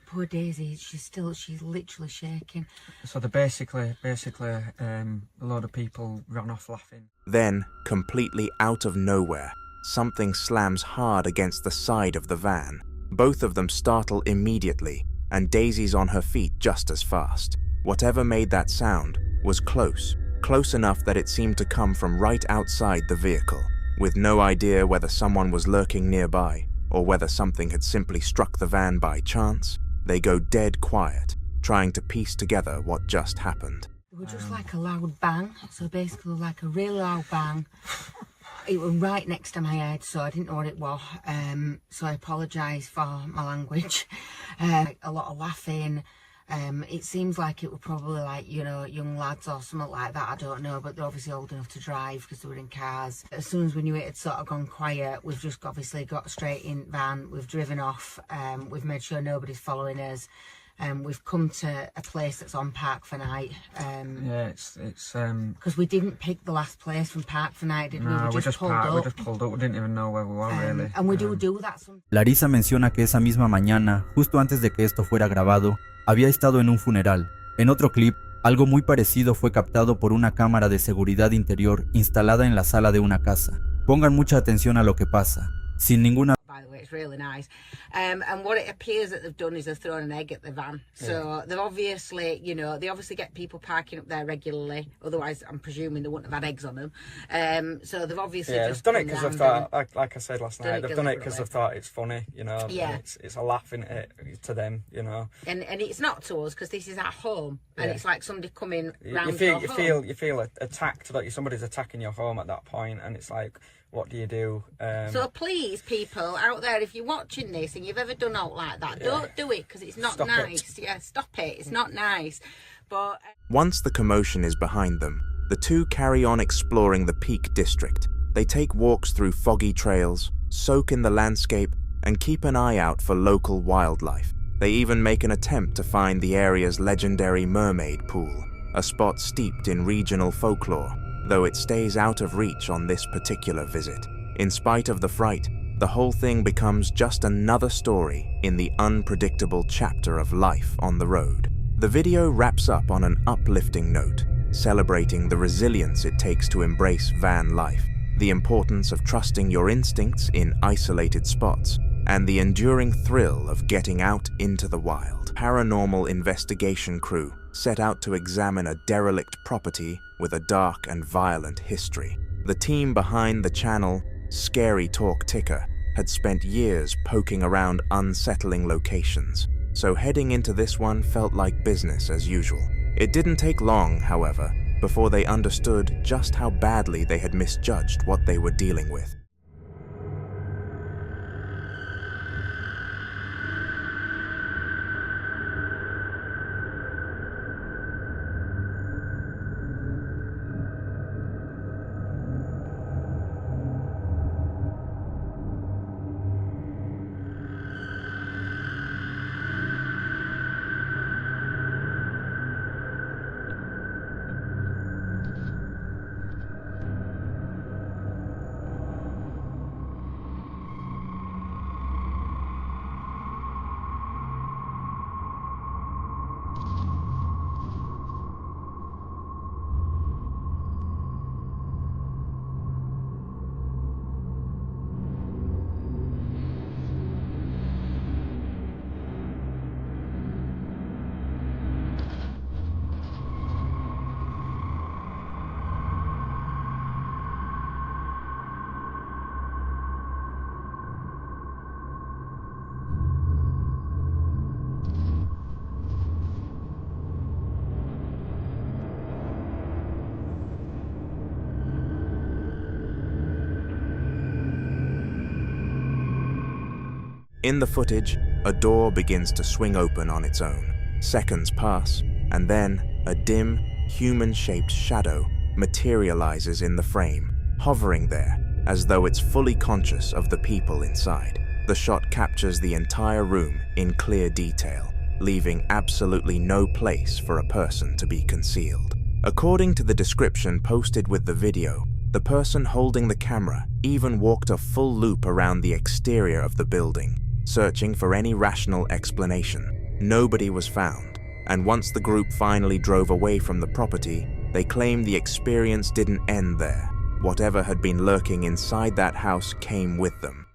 Speaker 14: Poor Daisy, she's literally shaking.
Speaker 3: So basically, a load of people ran off laughing.
Speaker 1: Then, completely out of nowhere, something slams hard against the side of the van. Both of them startle immediately, and Daisy's on her feet just as fast. Whatever made that sound was close enough that it seemed to come from right outside the vehicle. With no idea whether someone was lurking nearby or whether something had simply struck the van by chance, they go dead quiet, trying to piece together what just happened.
Speaker 14: It was just like a loud bang, so basically like a really loud bang. It was right next to my head, so I didn't know what it was, so I apologise for my language. A lot of laughing. It seems like it were probably like, you know, young lads or something like that, I don't know, but they're obviously old enough to drive because they were in cars. As soon as we knew it had sort of gone quiet, we've just obviously got straight in van, we've driven off, we've made sure nobody's following us. We've come to a place that's on Park for Night.
Speaker 3: Yeah, it's
Speaker 14: because we didn't pick the last place from Park for Night, did we?
Speaker 3: No,
Speaker 14: We just pulled up.
Speaker 3: We just pulled up. We didn't even know where we were really.
Speaker 14: And we do that sometimes.
Speaker 10: Larissa menciona que esa misma mañana, justo antes de que esto fuera grabado, había estado en un funeral. En otro clip, algo muy parecido fue captado por una cámara de seguridad interior instalada en la sala de una casa. Pongan mucha atención a lo que pasa. Sin ninguna...
Speaker 14: By the way, It's really nice. And what it appears that they've done is they've thrown an egg at the van. So they've obviously, you know, they obviously get people parking up there regularly. Otherwise, I'm presuming they wouldn't have had eggs on them. So they've obviously just
Speaker 9: they've done it because they've thought, like I said last night, they've done it because they've thought it's funny, you know.
Speaker 14: Yeah.
Speaker 9: It's a laughing to them, you know.
Speaker 14: And it's not to us because this is at home, and it's like somebody coming round
Speaker 9: you feel attacked, like somebody's attacking your home at that point, and it's like, what do you do?
Speaker 14: So please, people out there, if you're watching this and you've ever done out like that, don't do it because it's not nice. Yeah, stop it. It's not nice. But
Speaker 1: once the commotion is behind them, the two carry on exploring the Peak District. They take walks through foggy trails, soak in the landscape, and keep an eye out for local wildlife. They even make an attempt to find the area's legendary mermaid pool, a spot steeped in regional folklore, though it stays out of reach on this particular visit. In spite of the fright, the whole thing becomes just another story in the unpredictable chapter of life on the road. The video wraps up on an uplifting note, celebrating the resilience it takes to embrace van life, the importance of trusting your instincts in isolated spots, and the enduring thrill of getting out into the wild. Paranormal investigation crew set out to examine a derelict property with a dark and violent history. The team behind the channel, Scary Talk Ticker, had spent years poking around unsettling locations, so heading into this one felt like business as usual. It didn't take long, however, before they understood just how badly they had misjudged what they were dealing with. In the footage, a door begins to swing open on its own. Seconds pass, and then a dim, human-shaped shadow materializes in the frame, hovering there as though it's fully conscious of the people inside. The shot captures the entire room in clear detail, leaving absolutely no place for a person to be concealed. According to the description posted with the video, the person holding the camera even walked a full loop around the exterior of the building, searching for any rational explanation. Nobody was found, and once the group finally drove away from the property, they claimed the experience didn't end there. Whatever had been lurking inside that house came with them.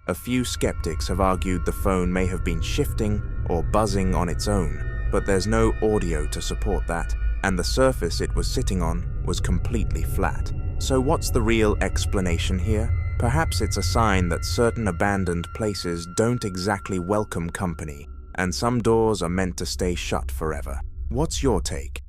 Speaker 1: A few skeptics have argued the phone may have been shifting or buzzing on its own, but there's no audio to support that, and the surface it was sitting on was completely flat. So what's the real explanation here? Perhaps it's a sign that certain abandoned places don't exactly welcome company, and some doors are meant to stay shut forever. What's your take?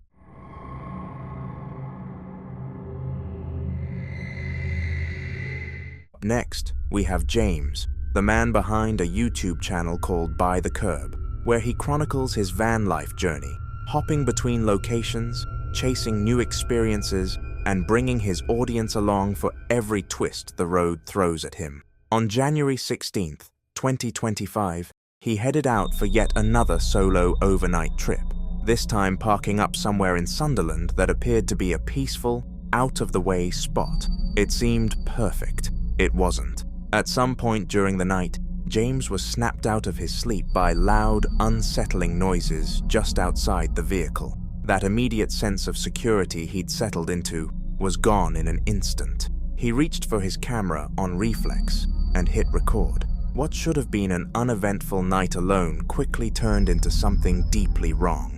Speaker 1: Next, we have James, the man behind a YouTube channel called By the Curb, where he chronicles his van life journey, hopping between locations, chasing new experiences, and bringing his audience along for every twist the road throws at him. On January 16th, 2025, he headed out for yet another solo overnight trip, this time parking up somewhere in Sunderland that appeared to be a peaceful, out-of-the-way spot. It seemed perfect. It wasn't. At some point during the night, James was snapped out of his sleep by loud, unsettling noises just outside the vehicle. That immediate sense of security he'd settled into was gone in an instant. He reached for his camera on reflex and hit record. What should have been an uneventful night alone quickly turned into something deeply wrong.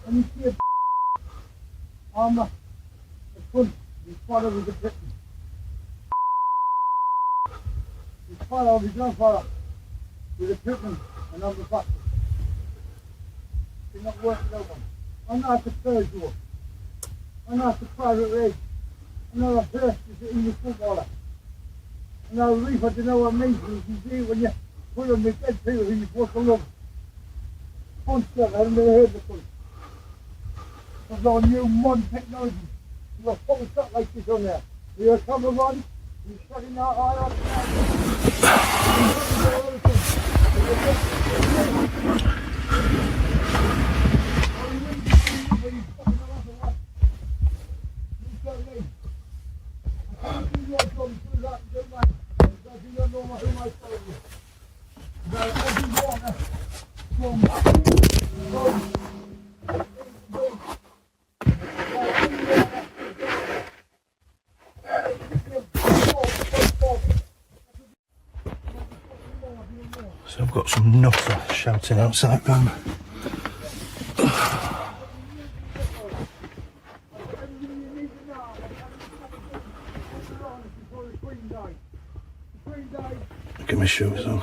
Speaker 15: And you see a on the front, his father was a Briton. His father, his grandfather, was a Briton and I'm the factor. Did not work with that one. I'm not the third door. I'm not the private race. I'm not a first, it's an English footballer. And now Reef, I don't know what it means, you see when you put them with dead people who you're supposed to love. Punch that, I've never heard before. There's all new modern technology. You got fucking stuff like this on there. You're a camera on, you're shutting out eye off.
Speaker 16: So I've got some nutter shouting outside them. Get my shoes on.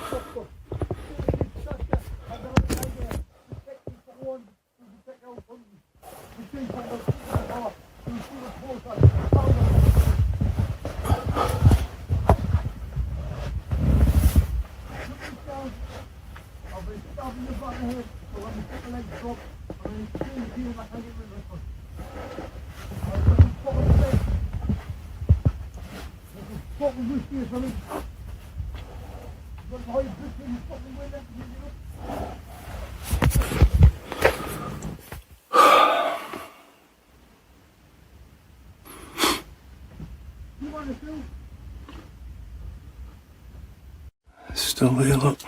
Speaker 16: It's still there, look.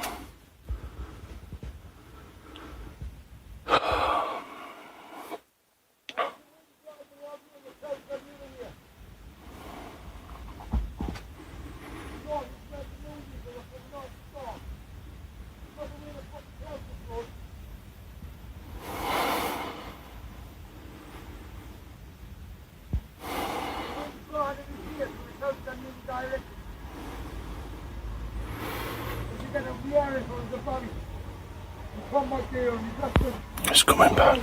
Speaker 16: It's coming back.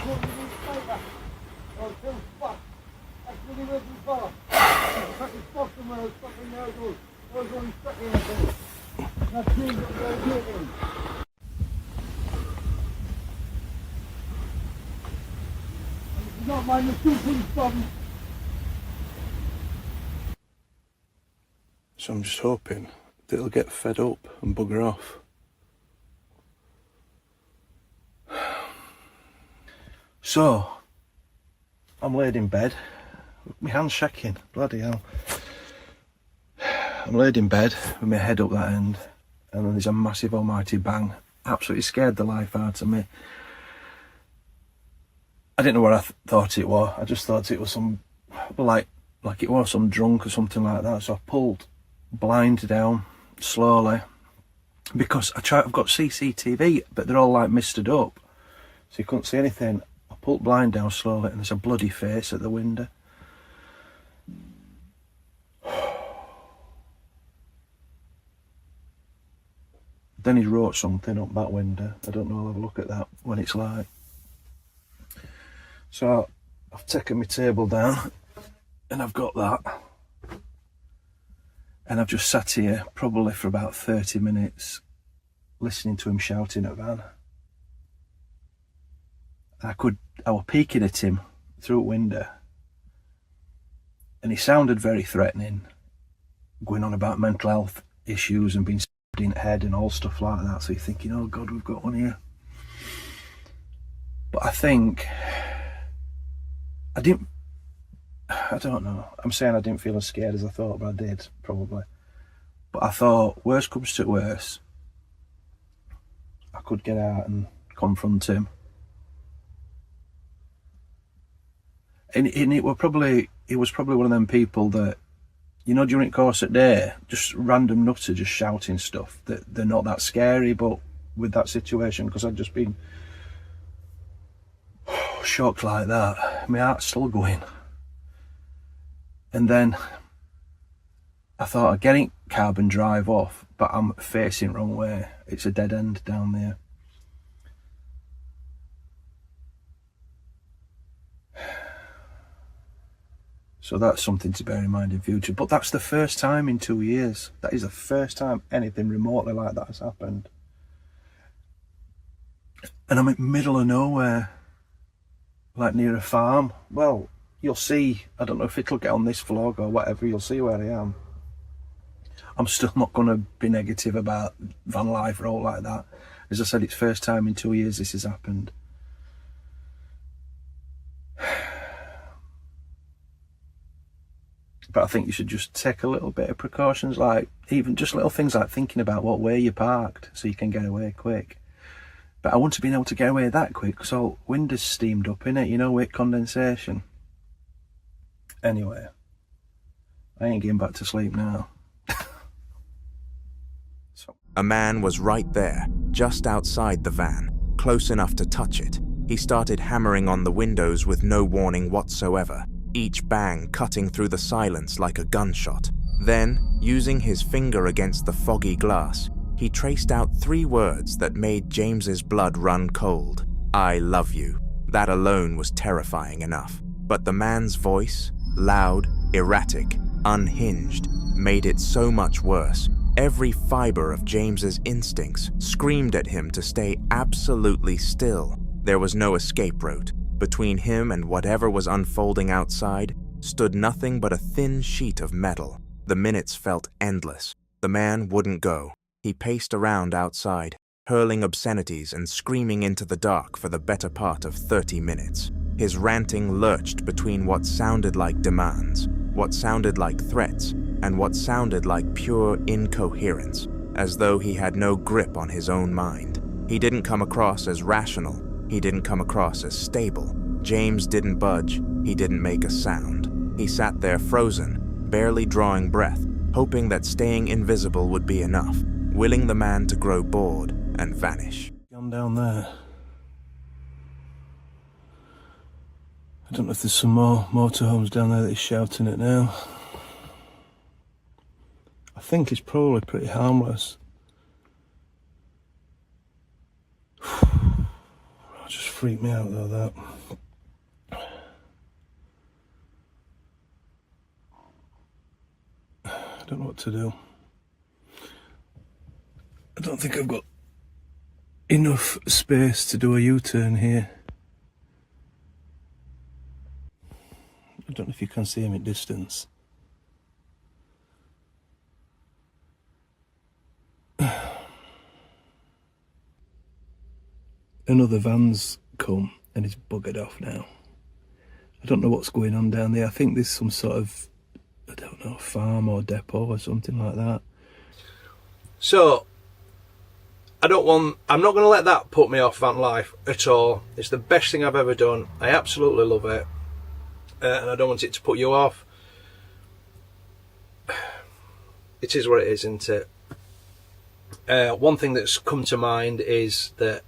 Speaker 16: So I'm just hoping that it'll get fed up and bugger off. So, I'm laid in bed, my hand's shaking, bloody hell. I'm laid in bed with my head up that end, and then there's a massive almighty bang. Absolutely scared the life out of me. I didn't know what I thought it was. I just thought it was some, like it was some drunk or something like that. So I pulled blind down slowly, because I've got CCTV, but they're all like misted up, so you couldn't see anything. I pulled blind down slowly, and there's a bloody face at the window. Then he wrote something up that window. I don't know, I'll have a look at that when it's light. So I've taken my table down and I've got that. And I've just sat here probably for about 30 minutes listening to him shouting at Van. I was peeking at him through a window and he sounded very threatening, going on about mental health issues and being stabbed in the head and all stuff like that. So you're thinking, oh God, we've got one here. But I think I don't know. I'm saying I didn't feel as scared as I thought, but I did, probably. But I thought, worst comes to worst, I could get out and confront him. And it was probably one of them people that, you know, during the course of the day, just random nutter just shouting stuff that they're not that scary, but with that situation, because I'd just been shocked like that, my heart's still going. And then I thought I'd get in cab and drive off, but I'm facing wrong way. It's a dead end down there. So that's something to bear in mind in future. But that's the first time in 2 years. That is the first time anything remotely like that has happened. And I'm in the middle of nowhere, like near a farm. Well, you'll see, I don't know if it'll get on this vlog or whatever, you'll see where I am. I'm still not going to be negative about van life or all like that. As I said, it's first time in 2 years this has happened. But I think you should just take a little bit of precautions, like even just little things like thinking about what way you parked so you can get away quick. But I wouldn't have been able to get away that quick because all windows steamed up in it, you know, with condensation. Anyway, I ain't getting back to sleep now.
Speaker 1: A man was right there, just outside the van, close enough to touch it. He started hammering on the windows with no warning whatsoever, each bang cutting through the silence like a gunshot. Then, using his finger against the foggy glass, he traced out 3 words that made James's blood run cold. I love you. That alone was terrifying enough. But the man's voice, loud, erratic, unhinged, made it so much worse. Every fiber of James's instincts screamed at him to stay absolutely still. There was no escape route. Between him and whatever was unfolding outside stood nothing but a thin sheet of metal. The minutes felt endless. The man wouldn't go. He paced around outside, hurling obscenities and screaming into the dark for the better part of 30 minutes. His ranting lurched between what sounded like demands, what sounded like threats, and what sounded like pure incoherence, as though he had no grip on his own mind. He didn't come across as rational. He didn't come across as stable. James didn't budge. He didn't make a sound. He sat there frozen, barely drawing breath, hoping that staying invisible would be enough, willing the man to grow bored and vanish.
Speaker 16: Gone down there. I don't know if there's some more motorhomes down there that he's shouting at now. I think it's probably pretty harmless. Just freaked me out though, that. I don't know what to do. I don't think I've got enough space to do a U-turn here. I don't know if you can see him at distance. Another van's come and it's buggered off now. I don't know what's going on down there. I think there's some sort of, I don't know, farm or depot or something like that. So, I'm not going to let that put me off van life at all. It's the best thing I've ever done. I absolutely love it. And I don't want it to put you off. It is what it is, isn't it? One thing that's come to mind is that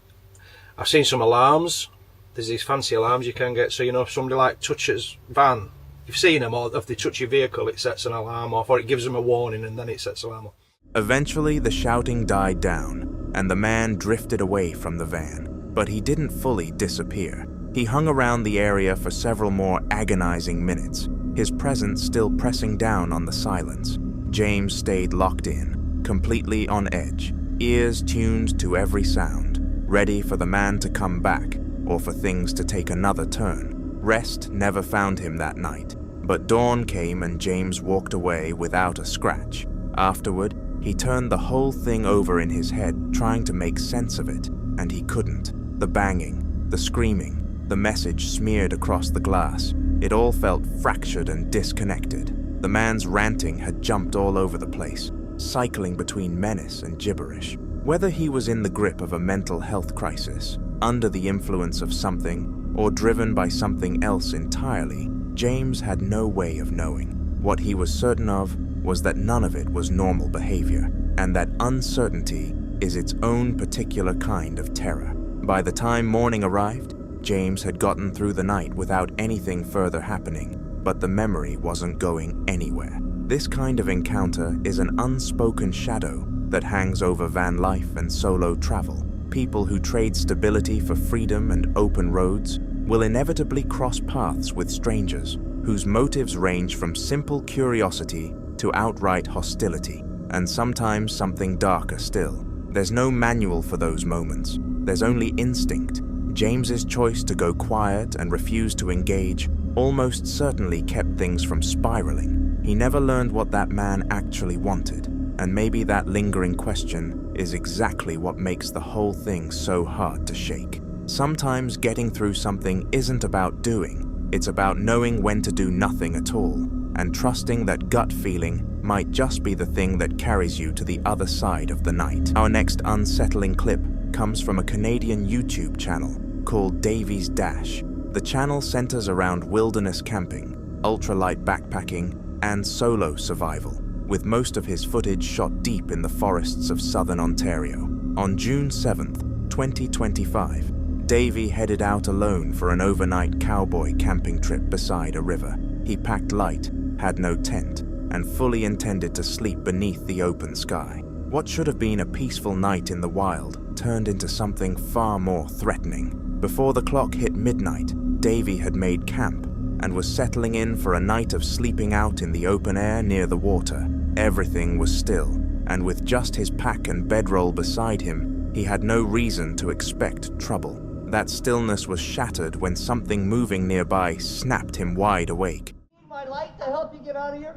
Speaker 16: I've seen some alarms. There's these fancy alarms you can get, so you know if somebody like touches van, you've seen them, or if they touch your vehicle it sets an alarm off, or it gives them a warning and then it sets an alarm off.
Speaker 1: Eventually the shouting died down. and the man drifted away from the van. But he didn't fully disappear. He hung around the area for several more agonizing minutes, his presence still pressing down on the silence. James stayed locked in, completely on edge, ears tuned to every sound, ready for the man to come back or for things to take another turn. Rest never found him that night, but dawn came and James walked away without a scratch. Afterward, he turned the whole thing over in his head, trying to make sense of it, and he couldn't. The banging, the screaming, the message smeared across the glass, it all felt fractured and disconnected. The man's ranting had jumped all over the place, cycling between menace and gibberish. Whether he was in the grip of a mental health crisis, under the influence of something, or driven by something else entirely, James had no way of knowing. What he was certain of was that none of it was normal behavior, and that uncertainty is its own particular kind of terror. By the time morning arrived, James had gotten through the night without anything further happening, but the memory wasn't going anywhere. This kind of encounter is an unspoken shadow that hangs over van life and solo travel. People who trade stability for freedom and open roads will inevitably cross paths with strangers whose motives range from simple curiosity to outright hostility, and sometimes something darker still. There's no manual for those moments. There's only instinct. James's choice to go quiet and refuse to engage almost certainly kept things from spiraling. He never learned what that man actually wanted, and maybe that lingering question is exactly what makes the whole thing so hard to shake. Sometimes getting through something isn't about doing, it's about knowing when to do nothing at all, and trusting that gut feeling might just be the thing that carries you to the other side of the night. Our next unsettling clip comes from a Canadian YouTube channel called Davy's Dash. The channel centers around wilderness camping, ultralight backpacking, and solo survival, with most of his footage shot deep in the forests of southern Ontario. On June 7th, 2025, Davy headed out alone for an overnight cowboy camping trip beside a river. He packed light, had no tent, and fully intended to sleep beneath the open sky. What should have been a peaceful night in the wild turned into something far more threatening. Before the clock hit midnight, Davy had made camp and was settling in for a night of sleeping out in the open air near the water. Everything was still, and with just his pack and bedroll beside him, he had no reason to expect trouble. That stillness was shattered when something moving nearby snapped him wide awake.
Speaker 15: Need my light to help you get out of here?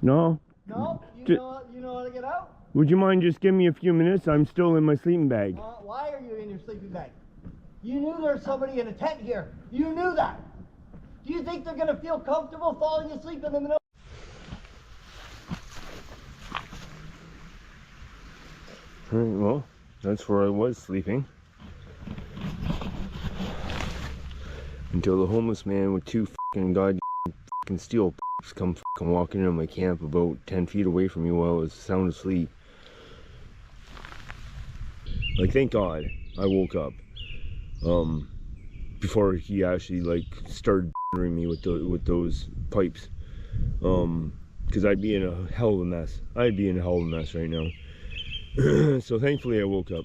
Speaker 3: No.
Speaker 15: No? You know how to get out?
Speaker 3: Would you mind just giving me a few minutes? I'm still in my sleeping bag.
Speaker 15: Why are you in your sleeping bag? You knew there's somebody in a tent here. You knew that. Do you think they're going to feel comfortable falling asleep in the middle?
Speaker 3: Alright, well, that's where I was sleeping. Until the homeless man with two fucking goddamn fucking steel p***s come fucking walking into my camp about 10 feet away from me while I was sound asleep. Like, thank God I woke up. Before he actually like started b***ing me with those pipes. Because I'd be in a hell of a mess. I'd be in a hell of a mess right now. So thankfully I woke up.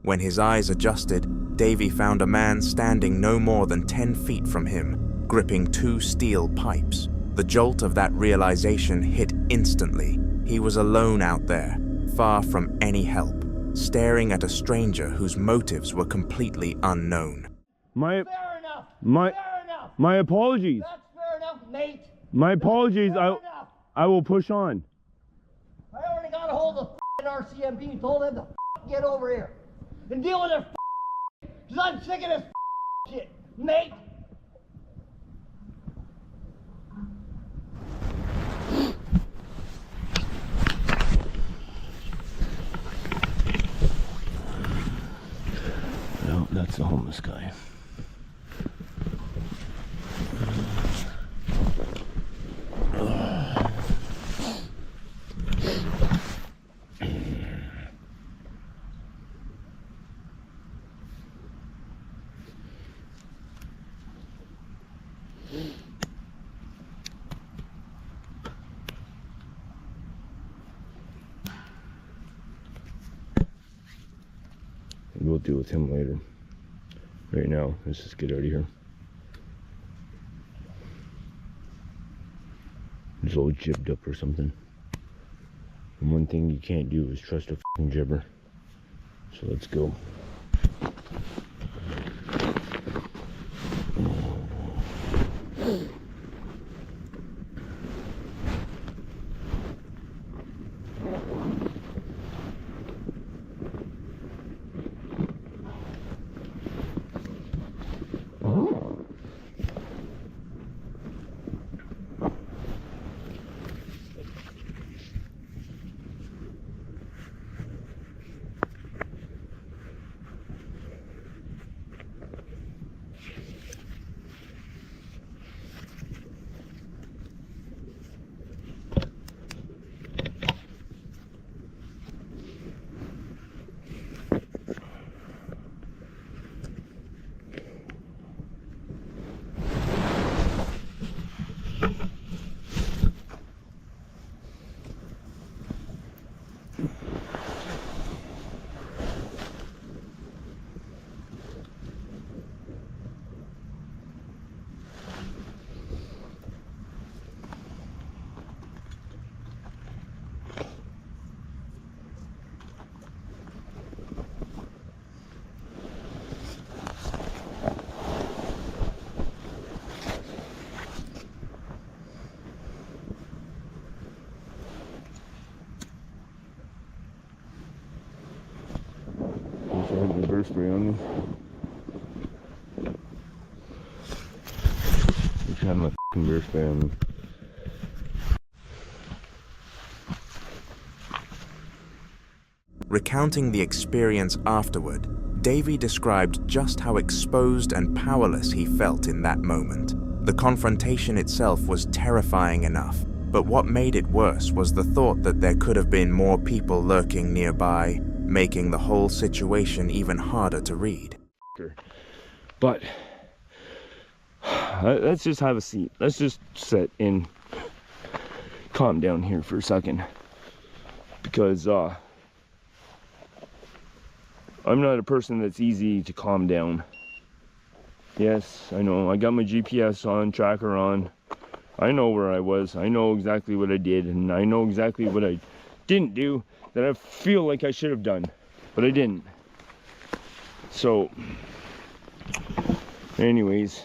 Speaker 1: When his eyes adjusted, Davy found a man standing no more than 10 feet from him, gripping two steel pipes. The jolt of that realization hit instantly. He was alone out there, far from any help, staring at a stranger whose motives were completely unknown.
Speaker 3: My apologies.
Speaker 15: That's fair enough, mate.
Speaker 3: My apologies. I will push on.
Speaker 15: I already got a hold of the RCMP and told them to get over here and deal with their because I'm sick of this shit, mate.
Speaker 3: No, that's the homeless guy.
Speaker 17: deal with him later. Right now, let's just get out of here. He's all jibbed up or something. And one thing you can't do is trust a fucking jibber. So let's go. I had the bear spray on me. I had my fucking bear spray on me.
Speaker 1: Recounting the experience afterward, Davey described just how exposed and powerless he felt in that moment. The confrontation itself was terrifying enough, but what made it worse was the thought that there could have been more people lurking nearby, making the whole situation even harder to read.
Speaker 17: But let's just have a seat. Let's just sit and calm down here for a second, because I'm not a person that's easy to calm down. Yes, I know, I got my GPS on, tracker on. I know where I was. I know exactly what I did, and I know exactly what I didn't do that I feel like I should have done, but I didn't. So anyways,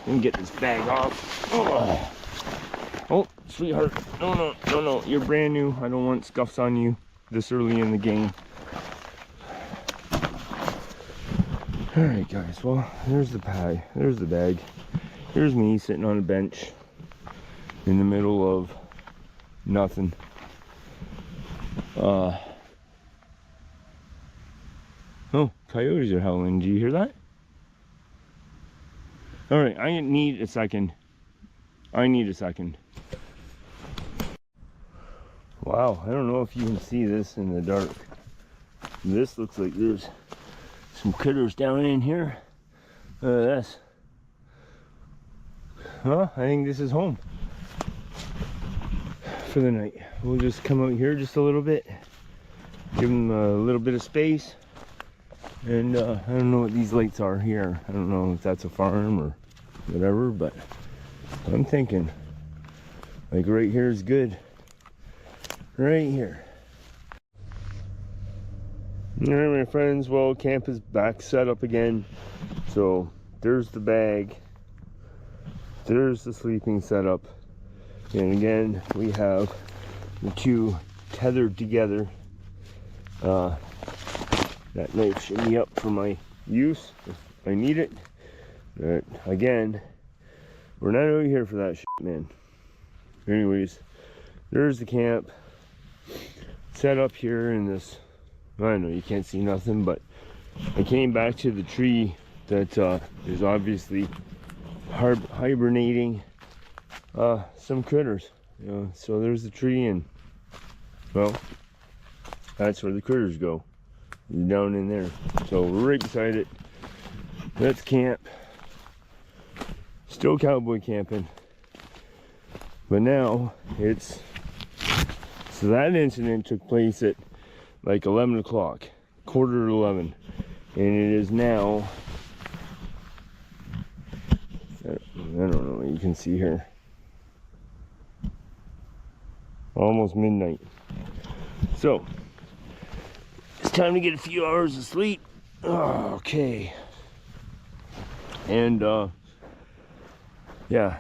Speaker 17: let me get this bag off. Oh, sweetheart, no, you're brand new. I don't want scuffs on you this early in the game. All right, guys, well, there's the pie, there's the bag. Here's me sitting on a bench in the middle of nothing. Oh, coyotes are howling. Do you hear that? All right, I need a second. Wow, I don't know if you can see this in the dark. This looks like there's some critters down in here. Look at this. Well, I think this is home for the night. We'll just come out here just a little bit, give them a little bit of space. And I don't know what these lights are here. I don't know if that's a farm or whatever, but I'm thinking like right here is good. Right here. All right, my friends, well, camp is back set up again. So there's the bag, there's the sleeping setup, and again we have the two tethered together. That knife should be up for my use if I need it. But again, we're not out here for that shit, man. Anyways, there's the camp set up here in this. I know you can't see nothing, but I came back to the tree that is obviously hibernating some critters. You know, so there's the tree, and well, that's where the critters go. Down in there. So we're right beside it. That's camp. Still cowboy camping. But now it's, so that incident took place at like 11 o'clock, quarter to 11. And it is now, I don't know what you can see here, almost midnight. So it's time to get a few hours of sleep. Oh, okay. And yeah,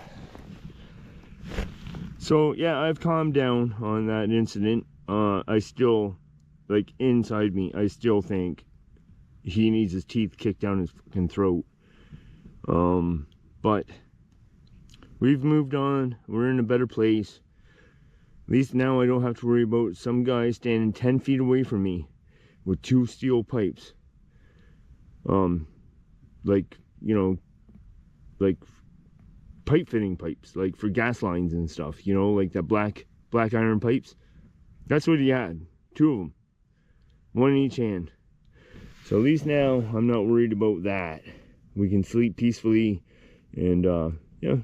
Speaker 17: so yeah, I've calmed down on that incident. I still, like, inside me, I still think he needs his teeth kicked down his fucking throat. But we've moved on. We're in a better place. At least now I don't have to worry about some guy standing 10 feet away from me with 2 steel pipes. Like, you know, like pipe fitting pipes, like for gas lines and stuff, you know, like that black iron pipes. That's what he had, 2 of them, 1 in each hand. So at least now I'm not worried about that. We can sleep peacefully and yeah,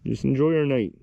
Speaker 17: just enjoy our night.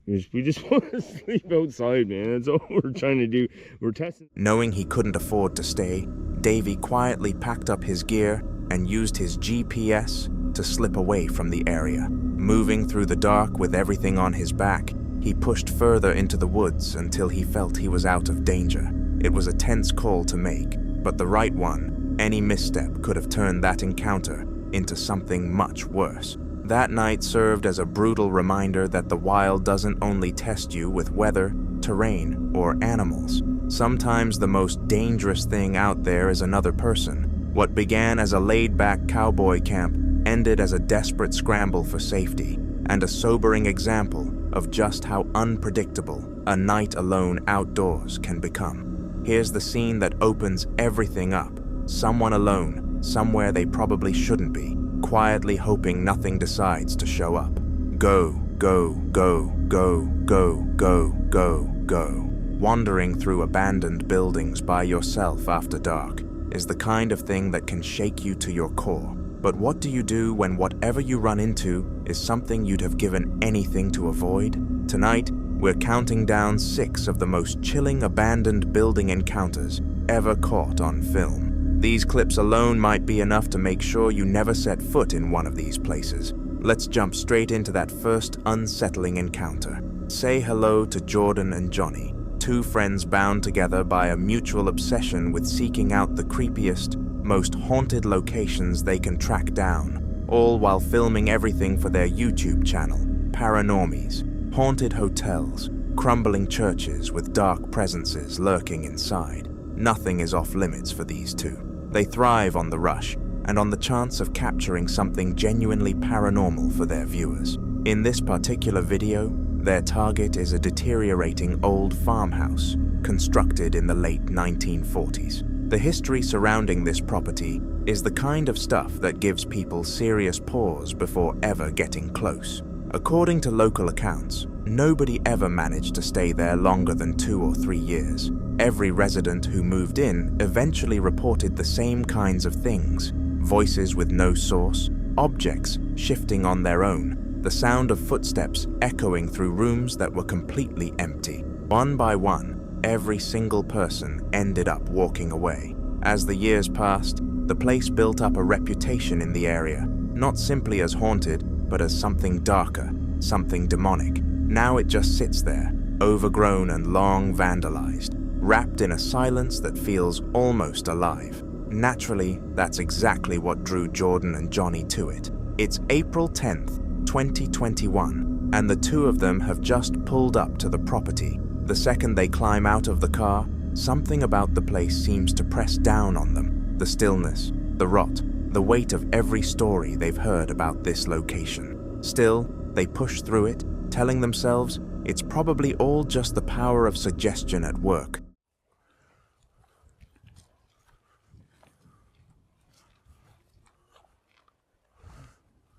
Speaker 17: We just want to sleep outside, man. That's all we're trying to do. We're testing.
Speaker 1: Knowing he couldn't afford to stay, Davey quietly packed up his gear and used his GPS to slip away from the area. Moving through the dark with everything on his back, he pushed further into the woods until he felt he was out of danger. It was a tense call to make, but the right one. Any misstep could have turned that encounter into something much worse. That night served as a brutal reminder that the wild doesn't only test you with weather, terrain, or animals. Sometimes the most dangerous thing out there is another person. What began as a laid-back cowboy camp ended as a desperate scramble for safety, and a sobering example of just how unpredictable a night alone outdoors can become. Here's the scene that opens everything up. Someone alone, somewhere they probably shouldn't be, quietly hoping nothing decides to show up. Go, go, go, go, go, go, go, go. Wandering through abandoned buildings by yourself after dark is the kind of thing that can shake you to your core. But what do you do when whatever you run into is something you'd have given anything to avoid? Tonight, we're counting down 6 of the most chilling abandoned building encounters ever caught on film. These clips alone might be enough to make sure you never set foot in one of these places. Let's jump straight into that first unsettling encounter. Say hello to Jordan and Johnny, 2 friends bound together by a mutual obsession with seeking out the creepiest, most haunted locations they can track down, all while filming everything for their YouTube channel. Paranormies, haunted hotels, crumbling churches with dark presences lurking inside. Nothing is off limits for these 2. They thrive on the rush and on the chance of capturing something genuinely paranormal for their viewers. In this particular video, their target is a deteriorating old farmhouse constructed in the late 1940s. The history surrounding this property is the kind of stuff that gives people serious pause before ever getting close. According to local accounts, nobody ever managed to stay there longer than 2 or 3 years. Every resident who moved in eventually reported the same kinds of things: voices with no source, objects shifting on their own, the sound of footsteps echoing through rooms that were completely empty. One by one, every single person ended up walking away. As the years passed, the place built up a reputation in the area, not simply as haunted, but as something darker, something demonic. Now it just sits there, overgrown and long vandalized, wrapped in a silence that feels almost alive. Naturally, that's exactly what drew Jordan and Johnny to it. It's April 10th, 2021, and the 2 of them have just pulled up to the property. The second they climb out of the car, something about the place seems to press down on them. The stillness, the rot, the weight of every story they've heard about this location. Still, they push through it, telling themselves it's probably all just the power of suggestion at work.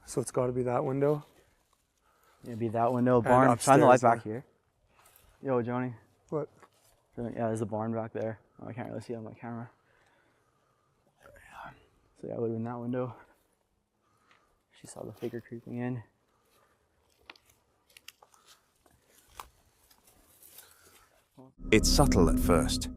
Speaker 3: So it's got to be that window?
Speaker 9: It'd be that window, barn. Shine the light back here. Yo, Johnny.
Speaker 3: What?
Speaker 9: Yeah, there's a barn back there. Oh, I can't really see it on my camera. So yeah, it would have been that window. She saw the figure creeping in.
Speaker 1: It's subtle at first.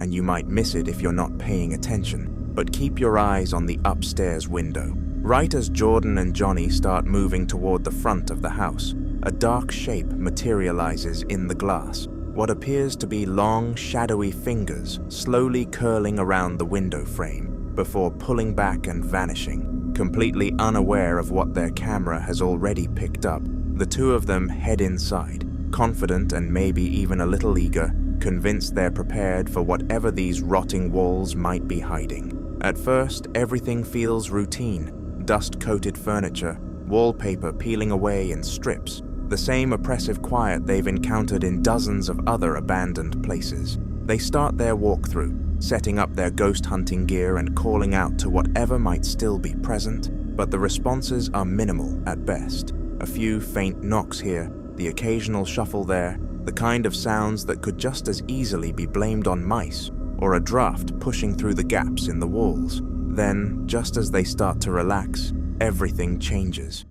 Speaker 1: and you might miss it if you're not paying attention, but keep your eyes on the upstairs window. Right as Jordan and Johnny start moving toward the front of the house, a dark shape materializes in the glass. What appears to be long, shadowy fingers slowly curling around the window frame before pulling back and vanishing. Completely unaware of what their camera has already picked up, the two of them head inside, confident and maybe even a little eager, convinced they're prepared for whatever these rotting walls might be hiding. At first, everything feels routine. Dust-coated furniture, wallpaper peeling away in strips, the same oppressive quiet they've encountered in dozens of other abandoned places. They start their walkthrough, setting up their ghost hunting gear and calling out to whatever might still be present, but the responses are minimal at best. A few faint knocks here, the occasional shuffle there, the kind of sounds that could just as easily be blamed on mice, or a draft pushing through the gaps in the walls. Then, just as they start to relax, everything changes.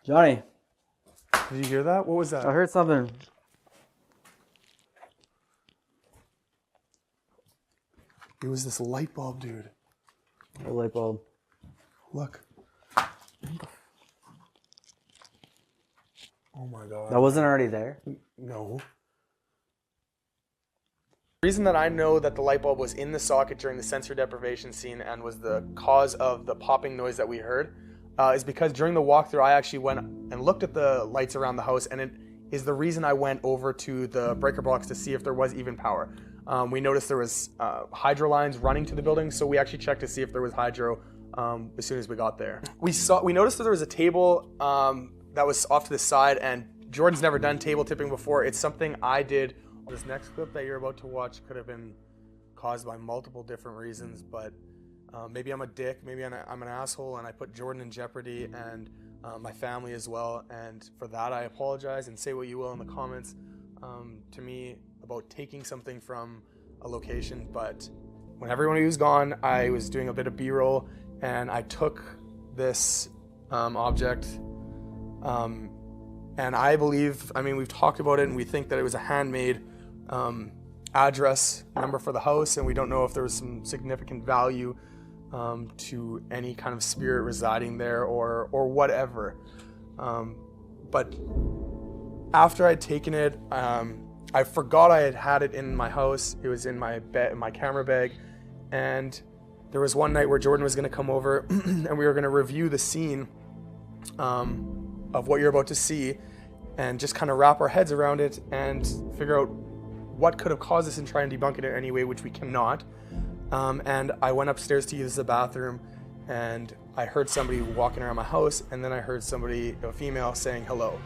Speaker 9: Johnny.
Speaker 18: Did you hear that? What was that?
Speaker 9: I heard something.
Speaker 18: It was this light bulb, dude.
Speaker 9: A light bulb.
Speaker 18: Look. Oh my god.
Speaker 9: That wasn't already there?
Speaker 18: No. The reason that I know that the light bulb was in the socket during the sensory deprivation scene and was the cause of the popping noise that we heard is because during the walkthrough I actually went and looked at the lights around the house, and it is the reason I went over to the breaker box to see if there was even power. We noticed there was hydro lines running to the building, so we actually checked to see if there was hydro as soon as we got there. We noticed that there was a table that was off to the side, and Jordan's never done table tipping before. It's something I did. This next clip that you're about to watch could have been caused by multiple different reasons, but maybe I'm a dick, maybe I'm an asshole, and I put Jordan in jeopardy and my family as well, and for that I apologize, and say what you will in the comments to me about taking something from a location. But when everyone was gone, I was doing a bit of B-roll, and I took this object, and I believe, we've talked about it, and we think that it was a handmade address number for the house, and we don't know if there was some significant value to any kind of spirit residing there or whatever. But after I'd taken it, I forgot I had it in my house. It was in my camera bag, and there was one night where Jordan was going to come over and we were going to review the scene of what you're about to see and just kind of wrap our heads around it and figure out what could have caused this and try and debunk it in any way, which we cannot. And I went upstairs to use the bathroom, and I heard somebody walking around my house, and then I heard somebody, a female, saying hello.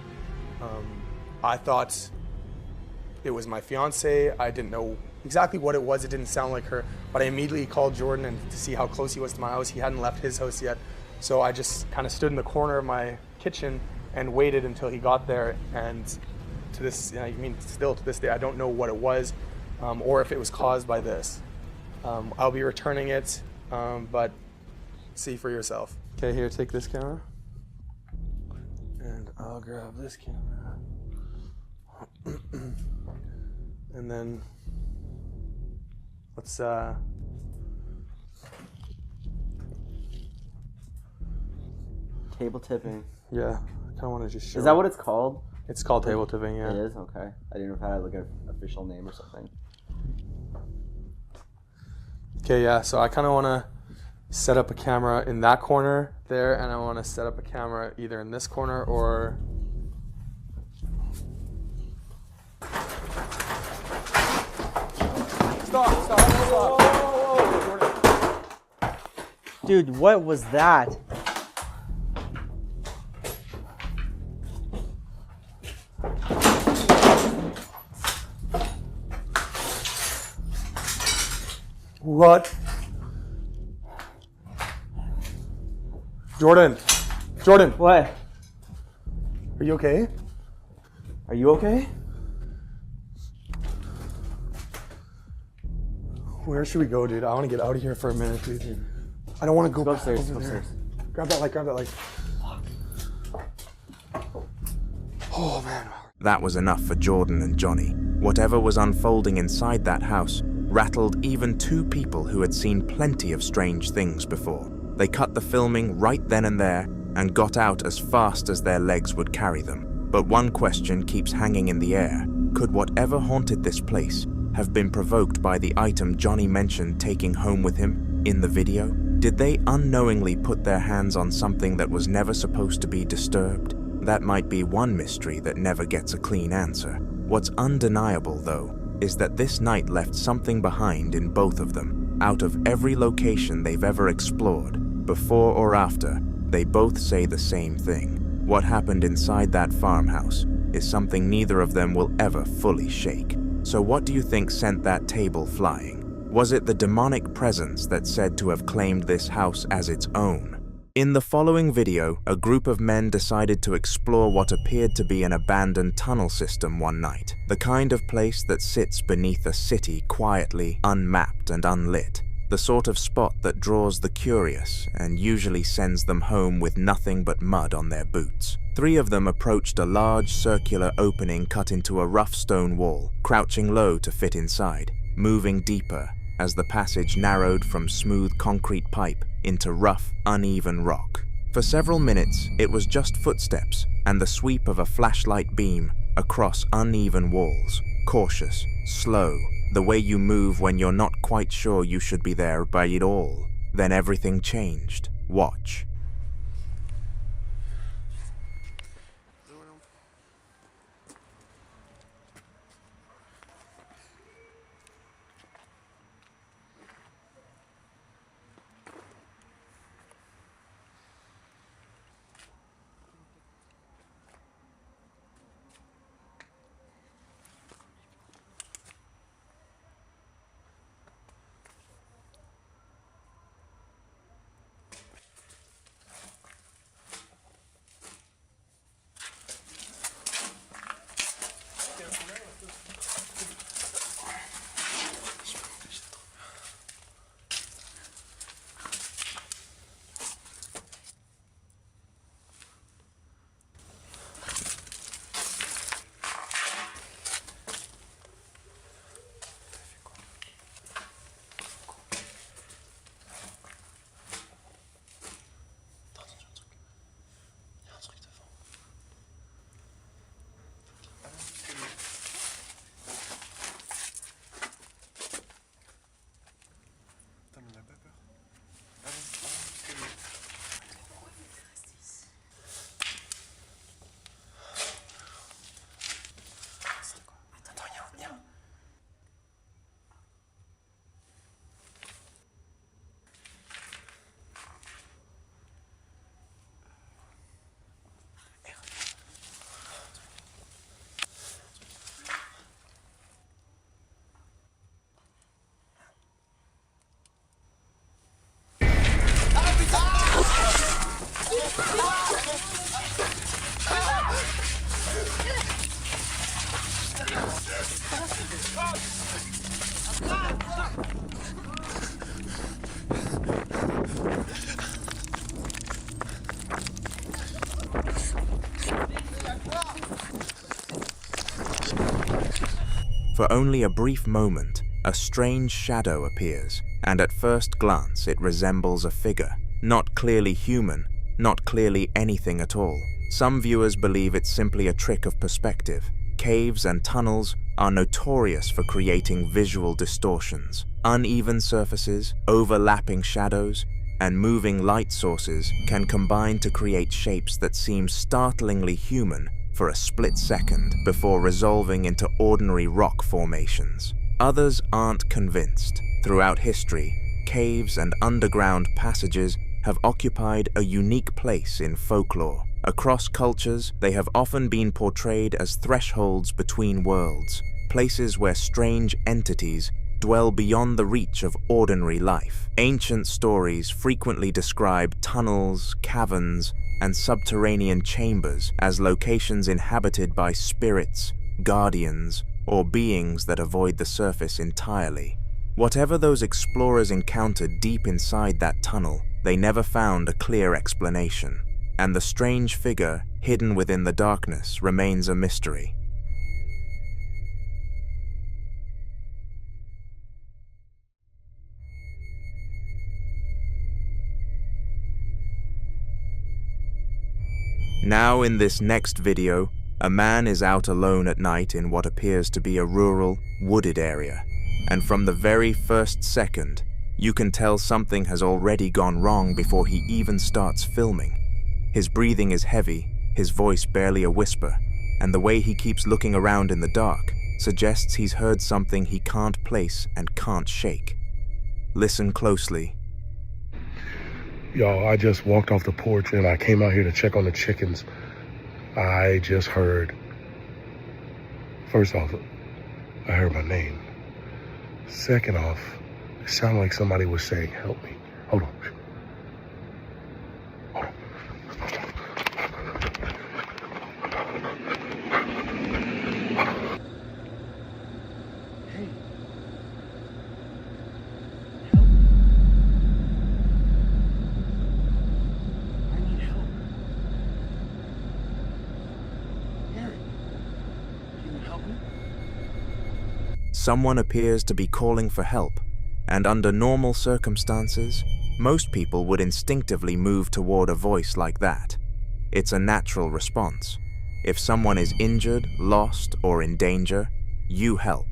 Speaker 18: I thought it was my fiance. I didn't know exactly what it was. It didn't sound like her, but I immediately called Jordan and to see how close he was to my house. He hadn't left his house yet, so I just kind of stood in the corner of my kitchen and waited until he got there. And to this, still to this day, I don't know what it was, or if it was caused by this. I'll be returning it, but see for yourself. Okay, here, take this camera, and I'll grab this camera, and then let's
Speaker 9: table tipping.
Speaker 18: Yeah, I kind of want to just show.
Speaker 9: Is that what it's called?
Speaker 18: It's called table tipping, yeah.
Speaker 9: It is? Okay. I didn't know if it had like an official name or something.
Speaker 18: Okay, yeah, so I kind of want to set up a camera in that corner there, and I want to set up a camera either in this corner or... Stop.
Speaker 9: Dude, what was that?
Speaker 18: What? Jordan.
Speaker 9: What?
Speaker 18: Are you okay?
Speaker 9: Are you okay?
Speaker 18: Where should we go, dude? I want to get out of here for a minute, dude. I don't want to go
Speaker 9: upstairs.
Speaker 18: Grab that light. Oh man.
Speaker 1: That was enough for Jordan and Johnny. Whatever was unfolding inside that house rattled even two people who had seen plenty of strange things before. They cut the filming right then and there and got out as fast as their legs would carry them. But one question keeps hanging in the air. Could whatever haunted this place have been provoked by the item Johnny mentioned taking home with him in the video? Did they unknowingly put their hands on something that was never supposed to be disturbed? That might be one mystery that never gets a clean answer. What's undeniable, though, is that this night left something behind in both of them. Out of every location they've ever explored, before or after, they both say the same thing. What happened inside that farmhouse is something neither of them will ever fully shake. So what do you think sent that table flying? Was it the demonic presence that's said to have claimed this house as its own? In the following video, a group of men decided to explore what appeared to be an abandoned tunnel system one night. The kind of place that sits beneath a city quietly, unmapped and unlit. The sort of spot that draws the curious and usually sends them home with nothing but mud on their boots. Three of them approached a large circular opening cut into a rough stone wall, crouching low to fit inside, moving deeper as the passage narrowed from smooth concrete pipe into rough, uneven rock. For several minutes, it was just footsteps and the sweep of a flashlight beam across uneven walls. Cautious, slow, the way you move when you're not quite sure you should be there by it all. Then everything changed. Watch. For only a brief moment, a strange shadow appears, and at first glance it resembles a figure. Not clearly human, not clearly anything at all. Some viewers believe it's simply a trick of perspective. Caves and tunnels are notorious for creating visual distortions. Uneven surfaces, overlapping shadows, and moving light sources can combine to create shapes that seem startlingly human for a split second before resolving into ordinary rock formations. Others aren't convinced. Throughout history, caves and underground passages have occupied a unique place in folklore. Across cultures, they have often been portrayed as thresholds between worlds, places where strange entities dwell beyond the reach of ordinary life. Ancient stories frequently describe tunnels, caverns, and subterranean chambers as locations inhabited by spirits, guardians, or beings that avoid the surface entirely. Whatever those explorers encountered deep inside that tunnel, they never found a clear explanation. and the strange figure hidden within the darkness remains a mystery. Now in this next video, a man is out alone at night in what appears to be a rural, wooded area, and from the very first second, you can tell something has already gone wrong before he even starts filming. His breathing is heavy, his voice barely a whisper, and the way he keeps looking around in the dark suggests he's heard something he can't place and can't shake. Listen closely.
Speaker 19: Y'all, I just walked off the porch and I came out here to check on the chickens. I just heard, first off, I heard my name. Second off, it sounded like somebody was saying, help me. Hold on.
Speaker 1: Someone appears to be calling for help, and under normal circumstances, most people would instinctively move toward a voice like that. It's a natural response. If someone is injured, lost, or in danger, you help.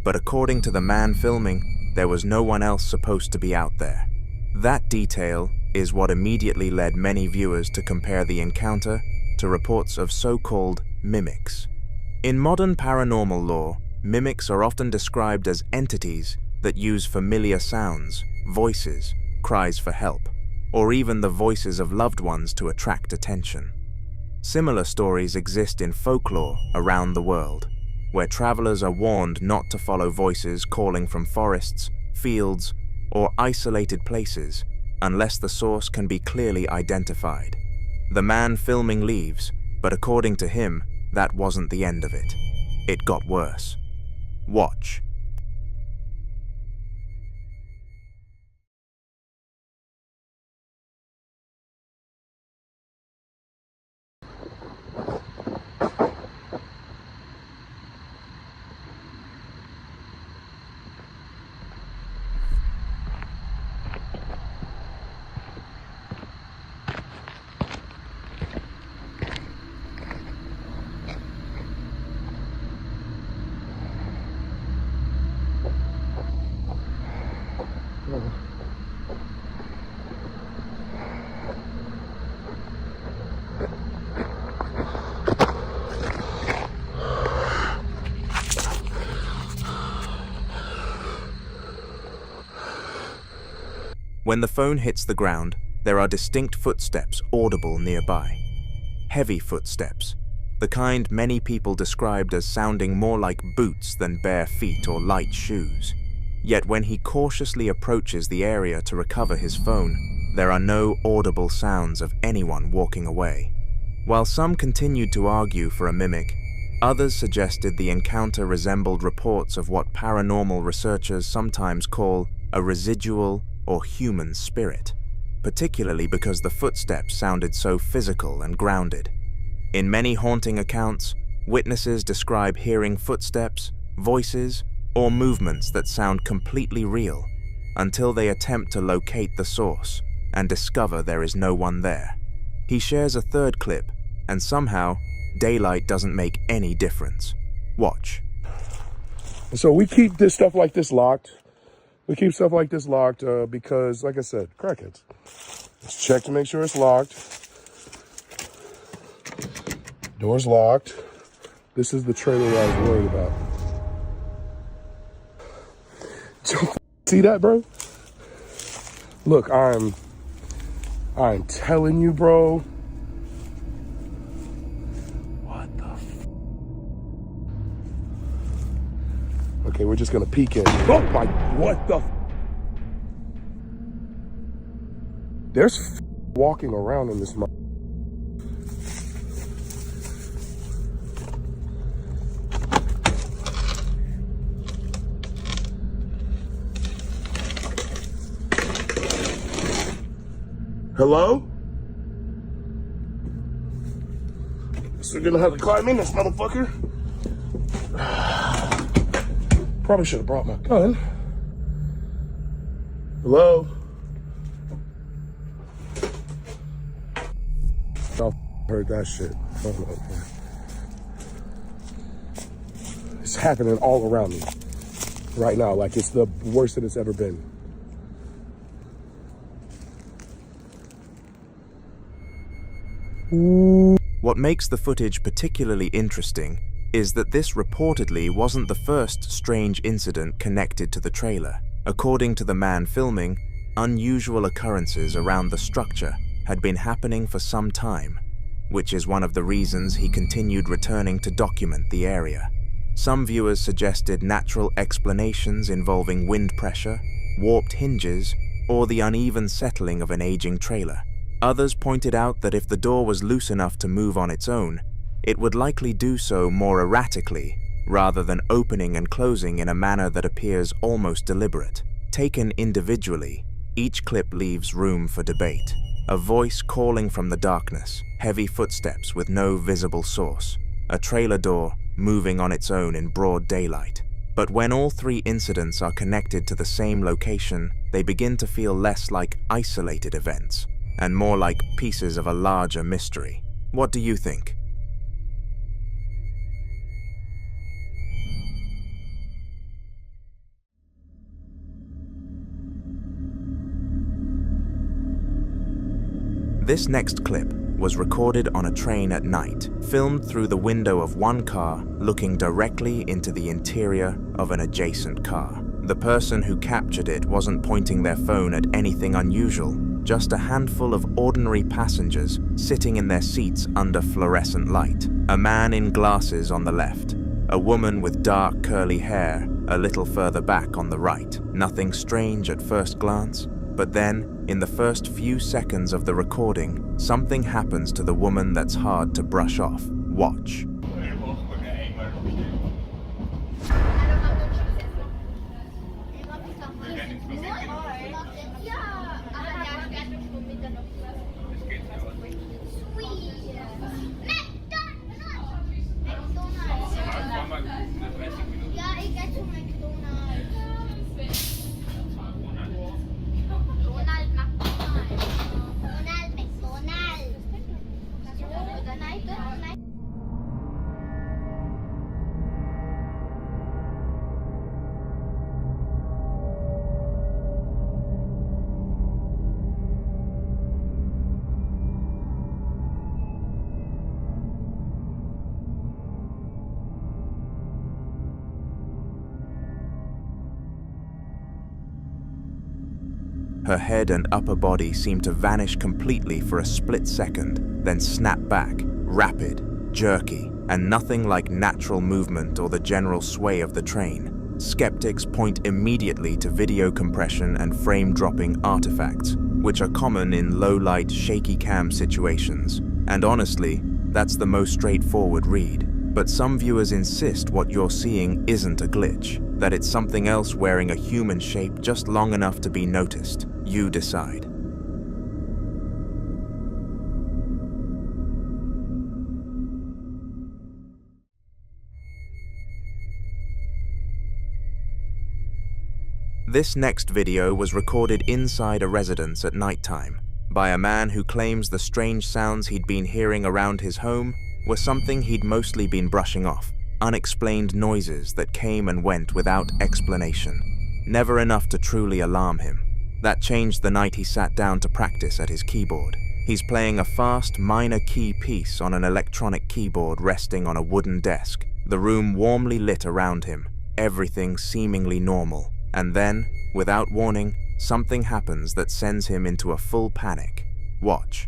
Speaker 1: But according to the man filming, there was no one else supposed to be out there. That detail is what immediately led many viewers to compare the encounter to reports of so-called mimics. In modern paranormal lore, mimics are often described as entities that use familiar sounds, voices, cries for help, or even the voices of loved ones to attract attention. Similar stories exist in folklore around the world, where travelers are warned not to follow voices calling from forests, fields, or isolated places unless the source can be clearly identified. The man filming leaves, but according to him, that wasn't the end of it. It got worse. Watch. When the phone hits the ground, there are distinct footsteps audible nearby. Heavy footsteps, the kind many people described as sounding more like boots than bare feet or light shoes. Yet when he cautiously approaches the area to recover his phone, there are no audible sounds of anyone walking away. While some continued to argue for a mimic, others suggested the encounter resembled reports of what paranormal researchers sometimes call a residual or human spirit, particularly because the footsteps sounded so physical and grounded. In many haunting accounts, witnesses describe hearing footsteps, voices, or movements that sound completely real until they attempt to locate the source and discover there is no one there. He shares a third clip, and somehow, daylight doesn't make any difference. Watch.
Speaker 19: So we keep this stuff like this locked. We keep stuff like this locked because, like I said, crackheads. Let's check to make sure it's locked. Door's locked. This is the trailer that I was worried about. See that, bro? Look, I'm telling you, bro. What the Okay, we're just gonna peek in. Oh my, what the There's walking around in this Hello? So we're gonna have to climb in this motherfucker. Probably should have brought my gun. Hello? Y'all heard that shit. Hold up, man. It's happening all around me right now. Like, it's the worst that it's ever been.
Speaker 1: What makes the footage particularly interesting is that this reportedly wasn't the first strange incident connected to the trailer. According to the man filming, unusual occurrences around the structure had been happening for some time, which is one of the reasons he continued returning to document the area. Some viewers suggested natural explanations involving wind pressure, warped hinges, or the uneven settling of an aging trailer. Others pointed out that if the door was loose enough to move on its own, it would likely do so more erratically, rather than opening and closing in a manner that appears almost deliberate. Taken individually, each clip leaves room for debate. A voice calling from the darkness, heavy footsteps with no visible source, a trailer door moving on its own in broad daylight. But when all three incidents are connected to the same location, they begin to feel less like isolated events, and more like pieces of a larger mystery. What do you think? This next clip was recorded on a train at night, filmed through the window of one car, looking directly into the interior of an adjacent car. The person who captured it wasn't pointing their phone at anything unusual, just a handful of ordinary passengers sitting in their seats under fluorescent light. A man in glasses on the left, a woman with dark curly hair a little further back on the right. Nothing strange at first glance, but then, in the first few seconds of the recording, something happens to the woman that's hard to brush off. Watch. Her head and upper body seemed to vanish completely for a split second, then snap back, rapid, jerky, and nothing like natural movement or the general sway of the train. Skeptics point immediately to video compression and frame-dropping artifacts, which are common in low-light, shaky cam situations. And honestly, that's the most straightforward read. But some viewers insist what you're seeing isn't a glitch, that it's something else wearing a human shape just long enough to be noticed. You decide. This next video was recorded inside a residence at nighttime by a man who claims the strange sounds he'd been hearing around his home were something he'd mostly been brushing off, unexplained noises that came and went without explanation, never enough to truly alarm him. That changed the night he sat down to practice at his keyboard. He's playing a fast, minor key piece on an electronic keyboard resting on a wooden desk, the room warmly lit around him, everything seemingly normal. And then, without warning, something happens that sends him into a full panic. Watch.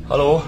Speaker 9: Hallo?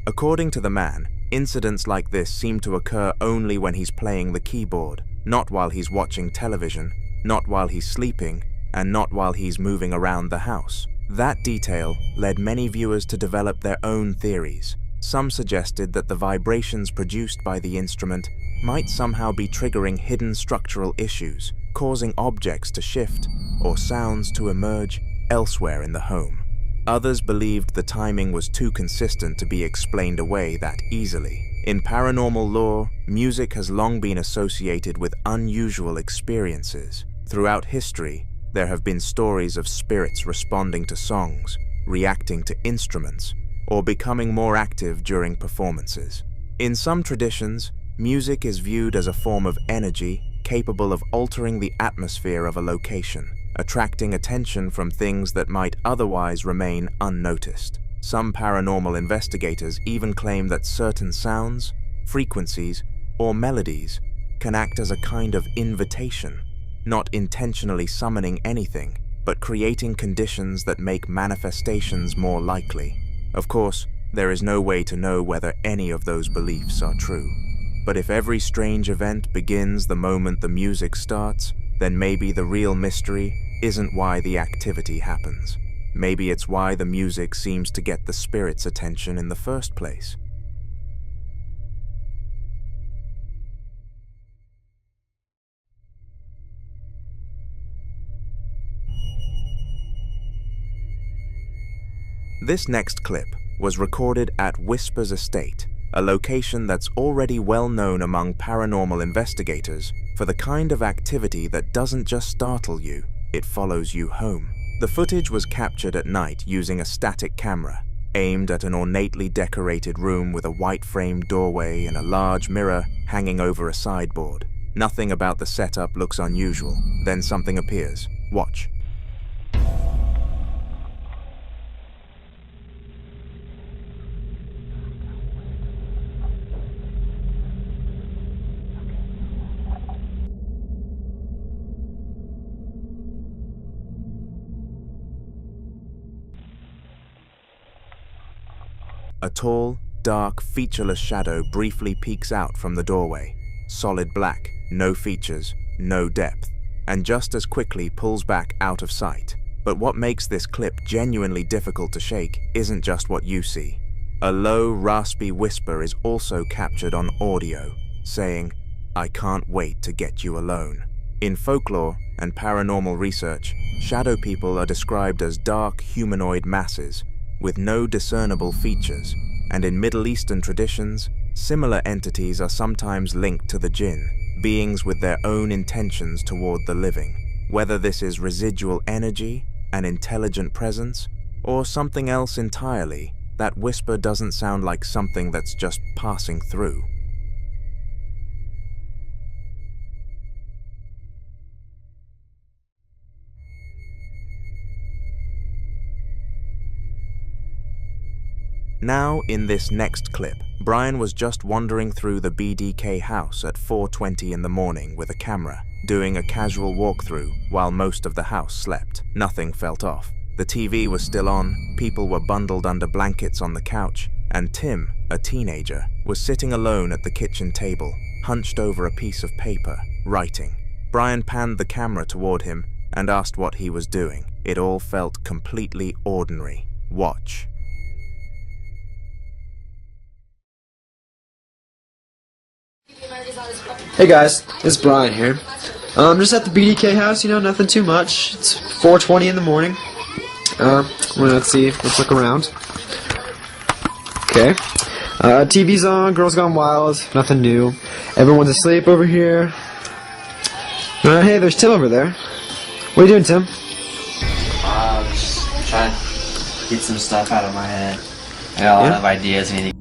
Speaker 1: According to the man, incidents like this seem to occur only when he's playing the keyboard, not while he's watching television, not while he's sleeping, and not while he's moving around the house. That detail led many viewers to develop their own theories. Some suggested that the vibrations produced by the instrument might somehow be triggering hidden structural issues, causing objects to shift or sounds to emerge elsewhere in the home. Others believed the timing was too consistent to be explained away that easily. In paranormal lore, music has long been associated with unusual experiences. Throughout history, there have been stories of spirits responding to songs, reacting to instruments, or becoming more active during performances. In some traditions, music is viewed as a form of energy capable of altering the atmosphere of a location, attracting attention from things that might otherwise remain unnoticed. Some paranormal investigators even claim that certain sounds, frequencies, or melodies can act as a kind of invitation, not intentionally summoning anything, but creating conditions that make manifestations more likely. Of course, there is no way to know whether any of those beliefs are true. But if every strange event begins the moment the music starts, then maybe the real mystery isn't why the activity happens. Maybe it's why the music seems to get the spirit's attention in the first place. This next clip was recorded at Whisper's estate, a location that's already well known among paranormal investigators for the kind of activity that doesn't just startle you, it follows you home. The footage was captured at night using a static camera, aimed at an ornately decorated room with a white-framed doorway and a large mirror hanging over a sideboard. Nothing about the setup looks unusual. Then something appears. Watch. A tall, dark, featureless shadow briefly peeks out from the doorway. Solid black, no features, no depth, and just as quickly pulls back out of sight. But what makes this clip genuinely difficult to shake isn't just what you see. A low, raspy whisper is also captured on audio, saying, "I can't wait to get you alone." In folklore and paranormal research, shadow people are described as dark humanoid masses with no discernible features, and in Middle Eastern traditions, similar entities are sometimes linked to the jinn, beings with their own intentions toward the living. Whether this is residual energy, an intelligent presence, or something else entirely, that whisper doesn't sound like something that's just passing through. Now, in this next clip, Brian was just wandering through the BDK house at 4:20 in the morning with a camera, doing a casual walkthrough while most of the house slept. Nothing felt off. The TV was still on, people were bundled under blankets on the couch, and Tim, a teenager, was sitting alone at the kitchen table, hunched over a piece of paper, writing. Brian panned the camera toward him and asked what he was doing. It all felt completely ordinary. Watch.
Speaker 20: Hey guys, it's Brian here. Just at the BDK house, nothing too much. It's 4:20 in the morning. Let's see, let's look around. Okay. TV's on, Girls Gone Wild, nothing new. Everyone's asleep over here. Hey, there's Tim over there. What are you doing, Tim?
Speaker 21: Just trying to get some stuff out of my head. I got a lot of ideas and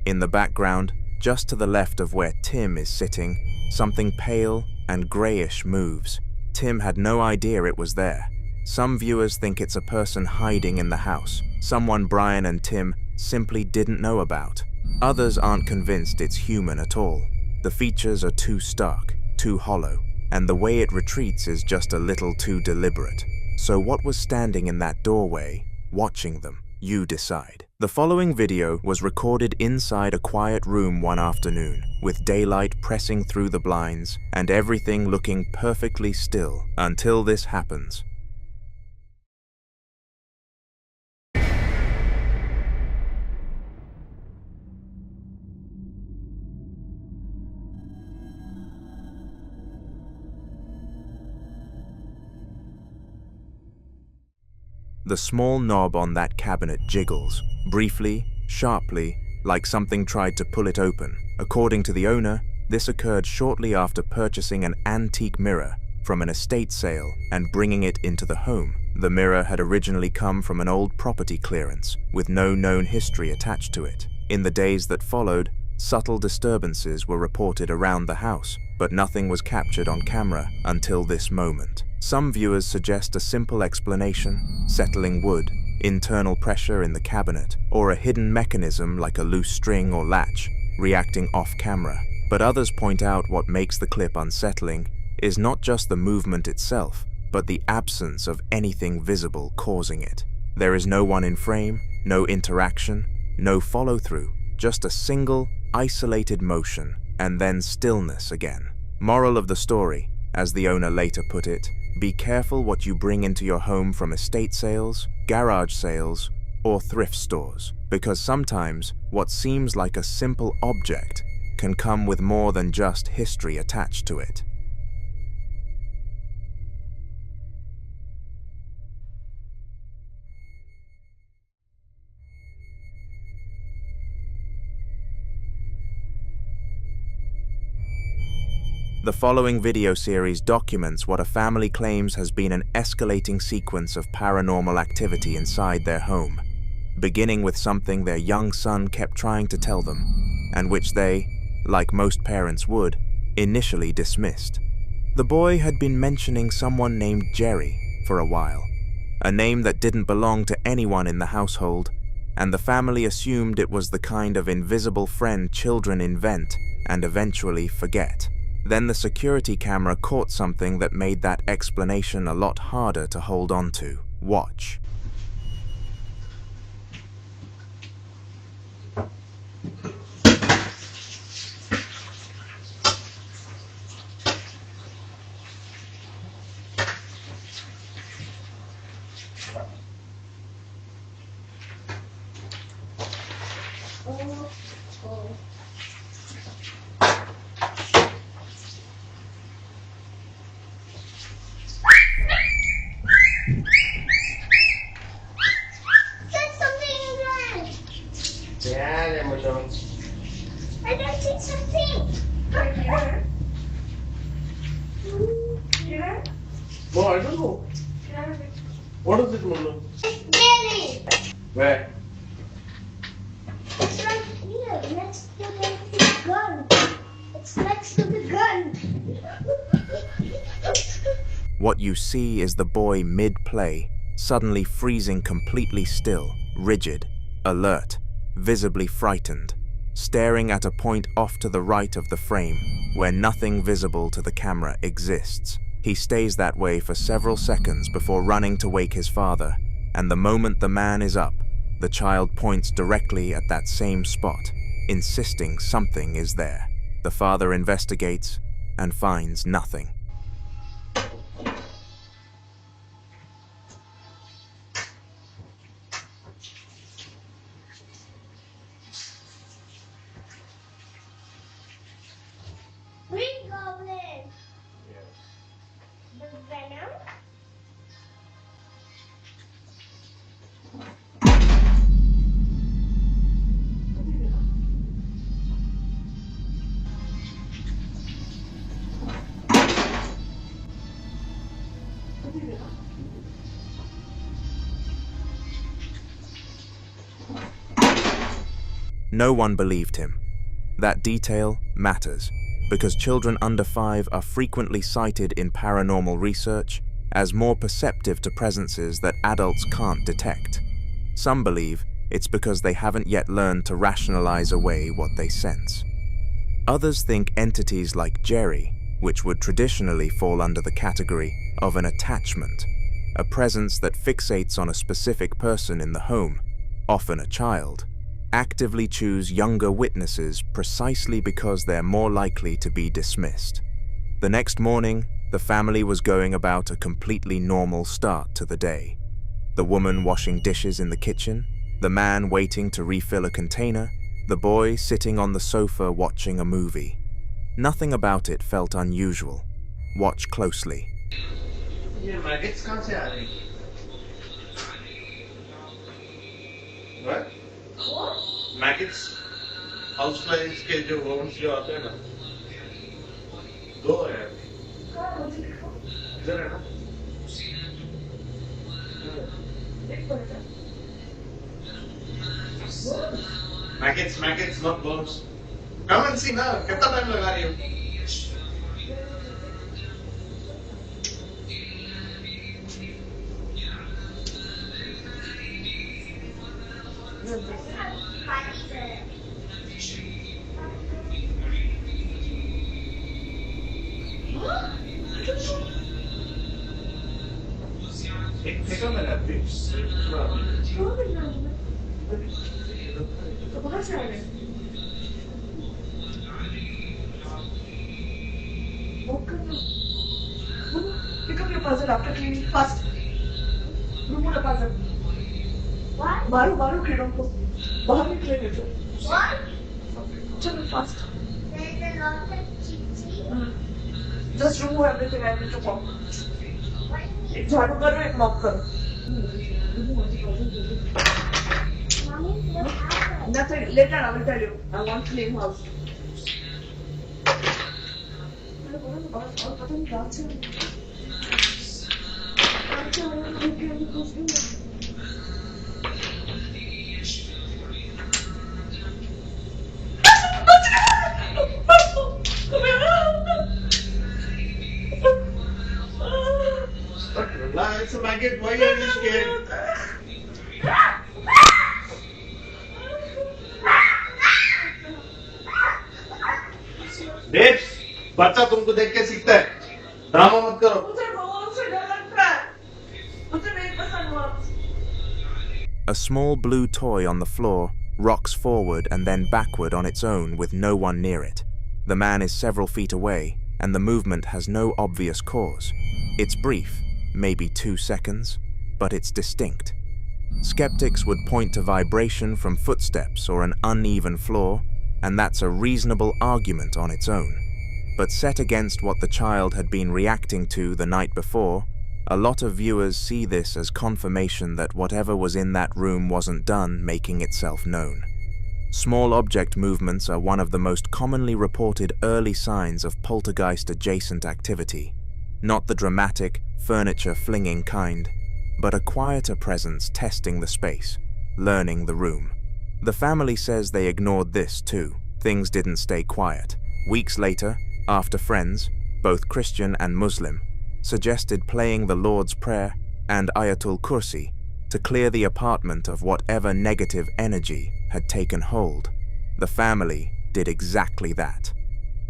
Speaker 1: In the background, just to the left of where Tim is sitting, something pale and greyish moves. Tim had no idea it was there. Some viewers think it's a person hiding in the house, someone Brian and Tim simply didn't know about. Others aren't convinced it's human at all. The features are too stark, too hollow, and the way it retreats is just a little too deliberate. So what was standing in that doorway, watching them? You decide. The following video was recorded inside a quiet room one afternoon, with daylight pressing through the blinds and everything looking perfectly still until this happens. The small knob on that cabinet jiggles, briefly, sharply, like something tried to pull it open. According to the owner, this occurred shortly after purchasing an antique mirror from an estate sale and bringing it into the home. The mirror had originally come from an old property clearance, with no known history attached to it. In the days that followed, subtle disturbances were reported around the house, but nothing was captured on camera until this moment. Some viewers suggest a simple explanation: settling wood, internal pressure in the cabinet, or a hidden mechanism like a loose string or latch, reacting off-camera. But others point out what makes the clip unsettling is not just the movement itself, but the absence of anything visible causing it. There is no one in frame, no interaction, no follow-through, just a single, isolated motion, and then stillness again. Moral of the story, as the owner later put it, be careful what you bring into your home from estate sales, garage sales, or thrift stores, because sometimes what seems like a simple object can come with more than just history attached to it. The following video series documents what a family claims has been an escalating sequence of paranormal activity inside their home, beginning with something their young son kept trying to tell them, and which they, like most parents would, initially dismissed. The boy had been mentioning someone named Jerry for a while, a name that didn't belong to anyone in the household, and the family assumed it was the kind of invisible friend children invent and eventually forget. Then the security camera caught something that made that explanation a lot harder to hold on to. Watch.
Speaker 5: I don't see something.
Speaker 9: No, I don't know. What is it, Mona?
Speaker 5: Jerry.
Speaker 9: Where?
Speaker 5: Next to the gun. It's next to the gun.
Speaker 1: What you see is the boy mid-play, suddenly freezing completely still, rigid, alert, visibly frightened, staring at a point off to the right of the frame, where nothing visible to the camera exists. He stays that way for several seconds before running to wake his father, and the moment the man is up, the child points directly at that same spot, insisting something is there. The father investigates and finds nothing.
Speaker 5: Green Goblin. The Venom.
Speaker 1: No one believed him. That detail matters, because children under 5 are frequently cited in paranormal research as more perceptive to presences that adults can't detect. Some believe it's because they haven't yet learned to rationalize away what they sense. Others think entities like Jerry, which would traditionally fall under the category of an attachment, a presence that fixates on a specific person in the home, often a child, actively choose younger witnesses precisely because they're more likely to be dismissed. The next morning, the family was going about a completely normal start to the day. The woman washing dishes in the kitchen, the man waiting to refill a container, the boy sitting on the sofa watching a movie. Nothing about it felt unusual. Watch closely.
Speaker 9: ये maggots कहाँ से आ रही? What? Maggots, houseflies के जो worms जो आते हैं ना, दो हैं। इधर है ना? Maggots, not worms. Come and see ना, कितना time लगा रही हो? Take a minute, please.
Speaker 5: कहाँ से आ रहे?
Speaker 6: Pick up your puzzle after cleaning fast. Remove the puzzle.
Speaker 5: What?
Speaker 6: मारो कीड़ों को बाहर निकलेंगे तो.
Speaker 5: What?
Speaker 6: चलो fast.
Speaker 5: There's a lot of cheating.
Speaker 6: Just remove everything I need to mop. एक झाड़ू करो एक mop करो. Nothing. Later I will tell you. I want clean house.
Speaker 9: Relax, maggot. Why are you scared? Babes, बच्चा तुमको देख के सीखता है. ड्रामा मत करो.
Speaker 6: मुझे बहुत से डर लगता है. मुझे नहीं पसंद worms.
Speaker 1: A small blue toy on the floor rocks forward and then backward on its own with no one near it. The man is several feet away, and the movement has no obvious cause. It's brief, maybe 2 seconds, but it's distinct. Skeptics would point to vibration from footsteps or an uneven floor, and that's a reasonable argument on its own. But set against what the child had been reacting to the night before, a lot of viewers see this as confirmation that whatever was in that room wasn't done making itself known. Small object movements are one of the most commonly reported early signs of poltergeist-adjacent activity. Not the dramatic, furniture-flinging kind, but a quieter presence testing the space, learning the room. The family says they ignored this too. Things didn't stay quiet. Weeks later, after friends, both Christian and Muslim, suggested playing the Lord's Prayer and Ayatul Kursi to clear the apartment of whatever negative energy had taken hold, the family did exactly that.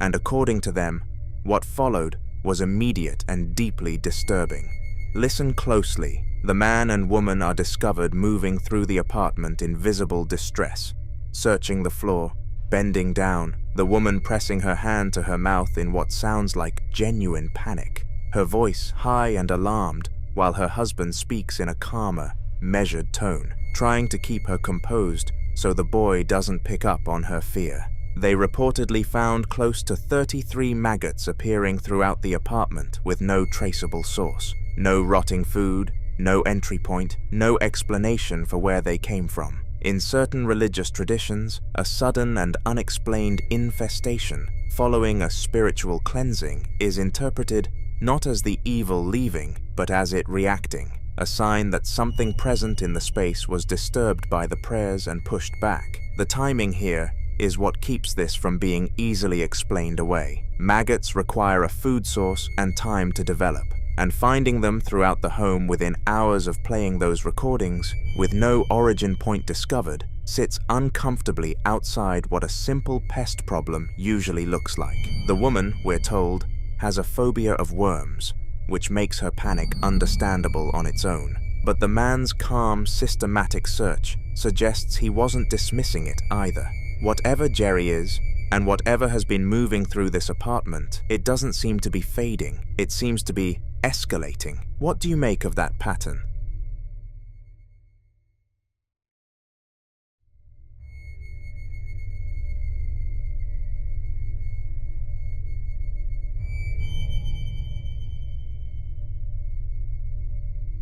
Speaker 1: And according to them, what followed was immediate and deeply disturbing. Listen closely. The man and woman are discovered moving through the apartment in visible distress, searching the floor, bending down, the woman pressing her hand to her mouth in what sounds like genuine panic, her voice high and alarmed, while her husband speaks in a calmer, measured tone, trying to keep her composed so the boy doesn't pick up on her fear. They reportedly found close to 33 maggots appearing throughout the apartment with no traceable source. No rotting food, no entry point, no explanation for where they came from. In certain religious traditions, a sudden and unexplained infestation following a spiritual cleansing is interpreted not as the evil leaving, but as it reacting, a sign that something present in the space was disturbed by the prayers and pushed back. The timing here is what keeps this from being easily explained away. Maggots require a food source and time to develop, and finding them throughout the home within hours of playing those recordings, with no origin point discovered, sits uncomfortably outside what a simple pest problem usually looks like. The woman, we're told, has a phobia of worms, which makes her panic understandable on its own. But the man's calm, systematic search suggests he wasn't dismissing it either. Whatever Jerry is, and whatever has been moving through this apartment, it doesn't seem to be fading. It seems to be escalating. What do you make of that pattern?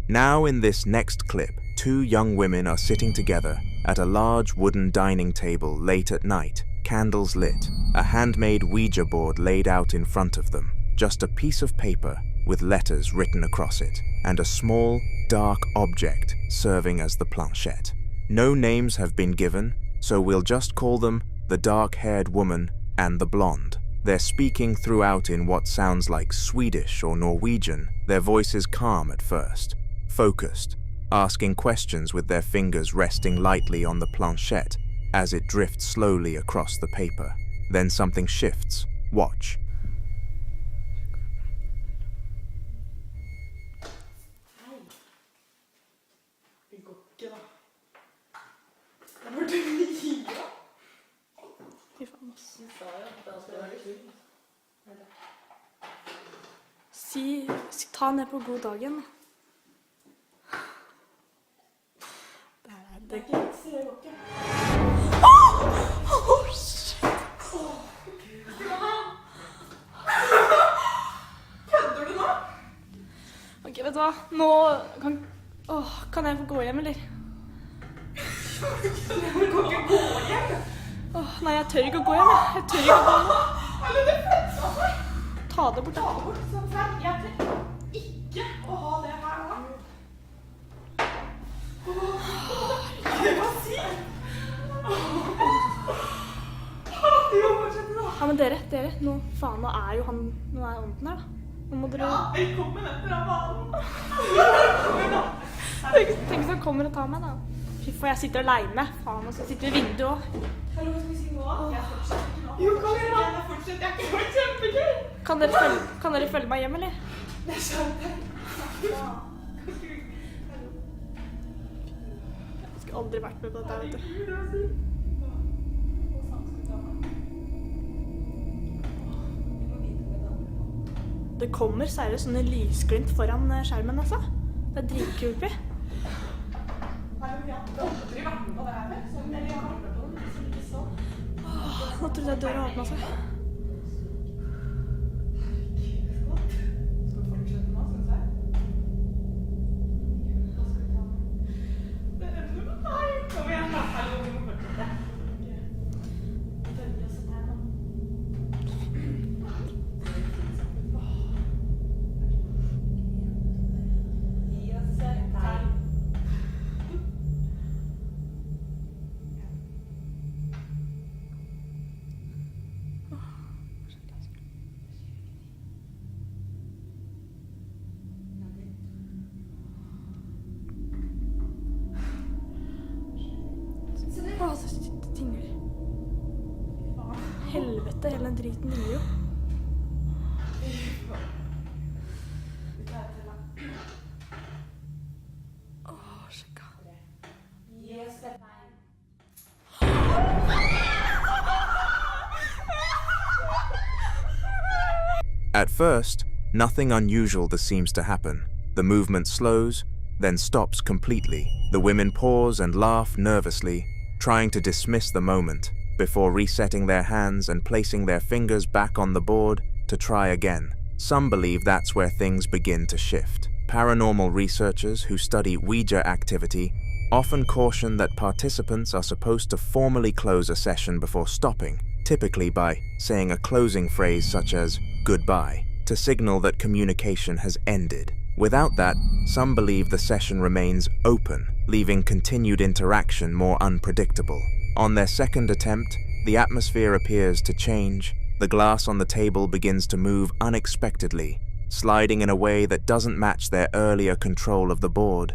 Speaker 1: Now in this next clip, two young women are sitting together at a large wooden dining table late at night, candles lit, a handmade Ouija board laid out in front of them, just a piece of paper with letters written across it, and a small, dark object serving as the planchette. No names have been given, so we'll just call them the dark-haired woman and the blonde. They're speaking throughout in what sounds like Swedish or Norwegian, their voices calm at first, focused, asking questions with their fingers resting lightly on the planchette as it drifts slowly across the paper. Then something shifts. Watch.
Speaker 4: Ta ned på god dagen. Det er ikke. Åh, shit. Kødder du nå? Ok, vet du hva? Nå kan jeg få gå hjem, eller? Du kan ikke gå hjem? Nei, jeg tør ikke å gå hjem. Jeg tør ikke å gå nå. Ta det bort. Sånn her. Jeg tør ikke å ha det her nå. Hva sier? Ja, men dere, nå faen, nå er ånden her, da. Nå må dere... Ja, velkommen etter av banen. Tenk hvis han kommer og tar meg, da. Fy faen, jeg sitter alene. Faen, og så sitter vi i vinduet også. Hallo, hva skal vi si nå? Jeg fortsetter ikke nå. Jo, kom igjen da. Jeg fortsetter, jeg er ikke kjempegøy. Kan dere følge meg hjem, eller? Det er sant. Ja. Jeg har aldri vært med på dette, vet du. Det kommer seriøst sånne lysglimt foran skjermen, altså. Det er dritcreepy. Nå trodde jeg døra åpnet seg. helvete, hele den driten ligger jo.
Speaker 1: At first, nothing unusual seems to happen. The movement slows, then stops completely. The women pause and laugh nervously, trying to dismiss the moment, before resetting their hands and placing their fingers back on the board to try again. Some believe that's where things begin to shift. Paranormal researchers who study Ouija activity often caution that participants are supposed to formally close a session before stopping, typically by saying a closing phrase such as "goodbye," to signal that communication has ended. Without that, some believe the session remains open, leaving continued interaction more unpredictable. On their second attempt, the atmosphere appears to change. The glass on the table begins to move unexpectedly, sliding in a way that doesn't match their earlier control of the board.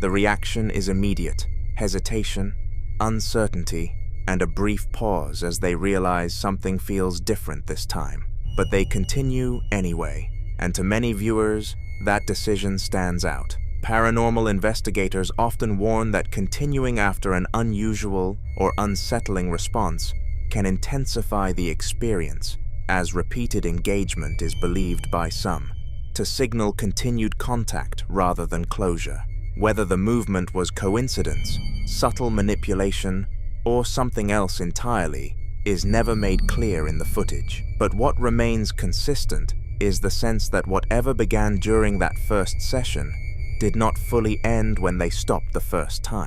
Speaker 1: The reaction is immediate: hesitation, uncertainty, and a brief pause as they realize something feels different this time. But they continue anyway, and to many viewers, that decision stands out. Paranormal investigators often warn that continuing after an unusual or unsettling response can intensify the experience, as repeated engagement is believed by some to signal continued contact rather than closure. Whether the movement was coincidence, subtle manipulation, or something else entirely is never made clear in the footage. But what remains consistent is the sense that whatever began during that first session did not fully end when they stopped the first time.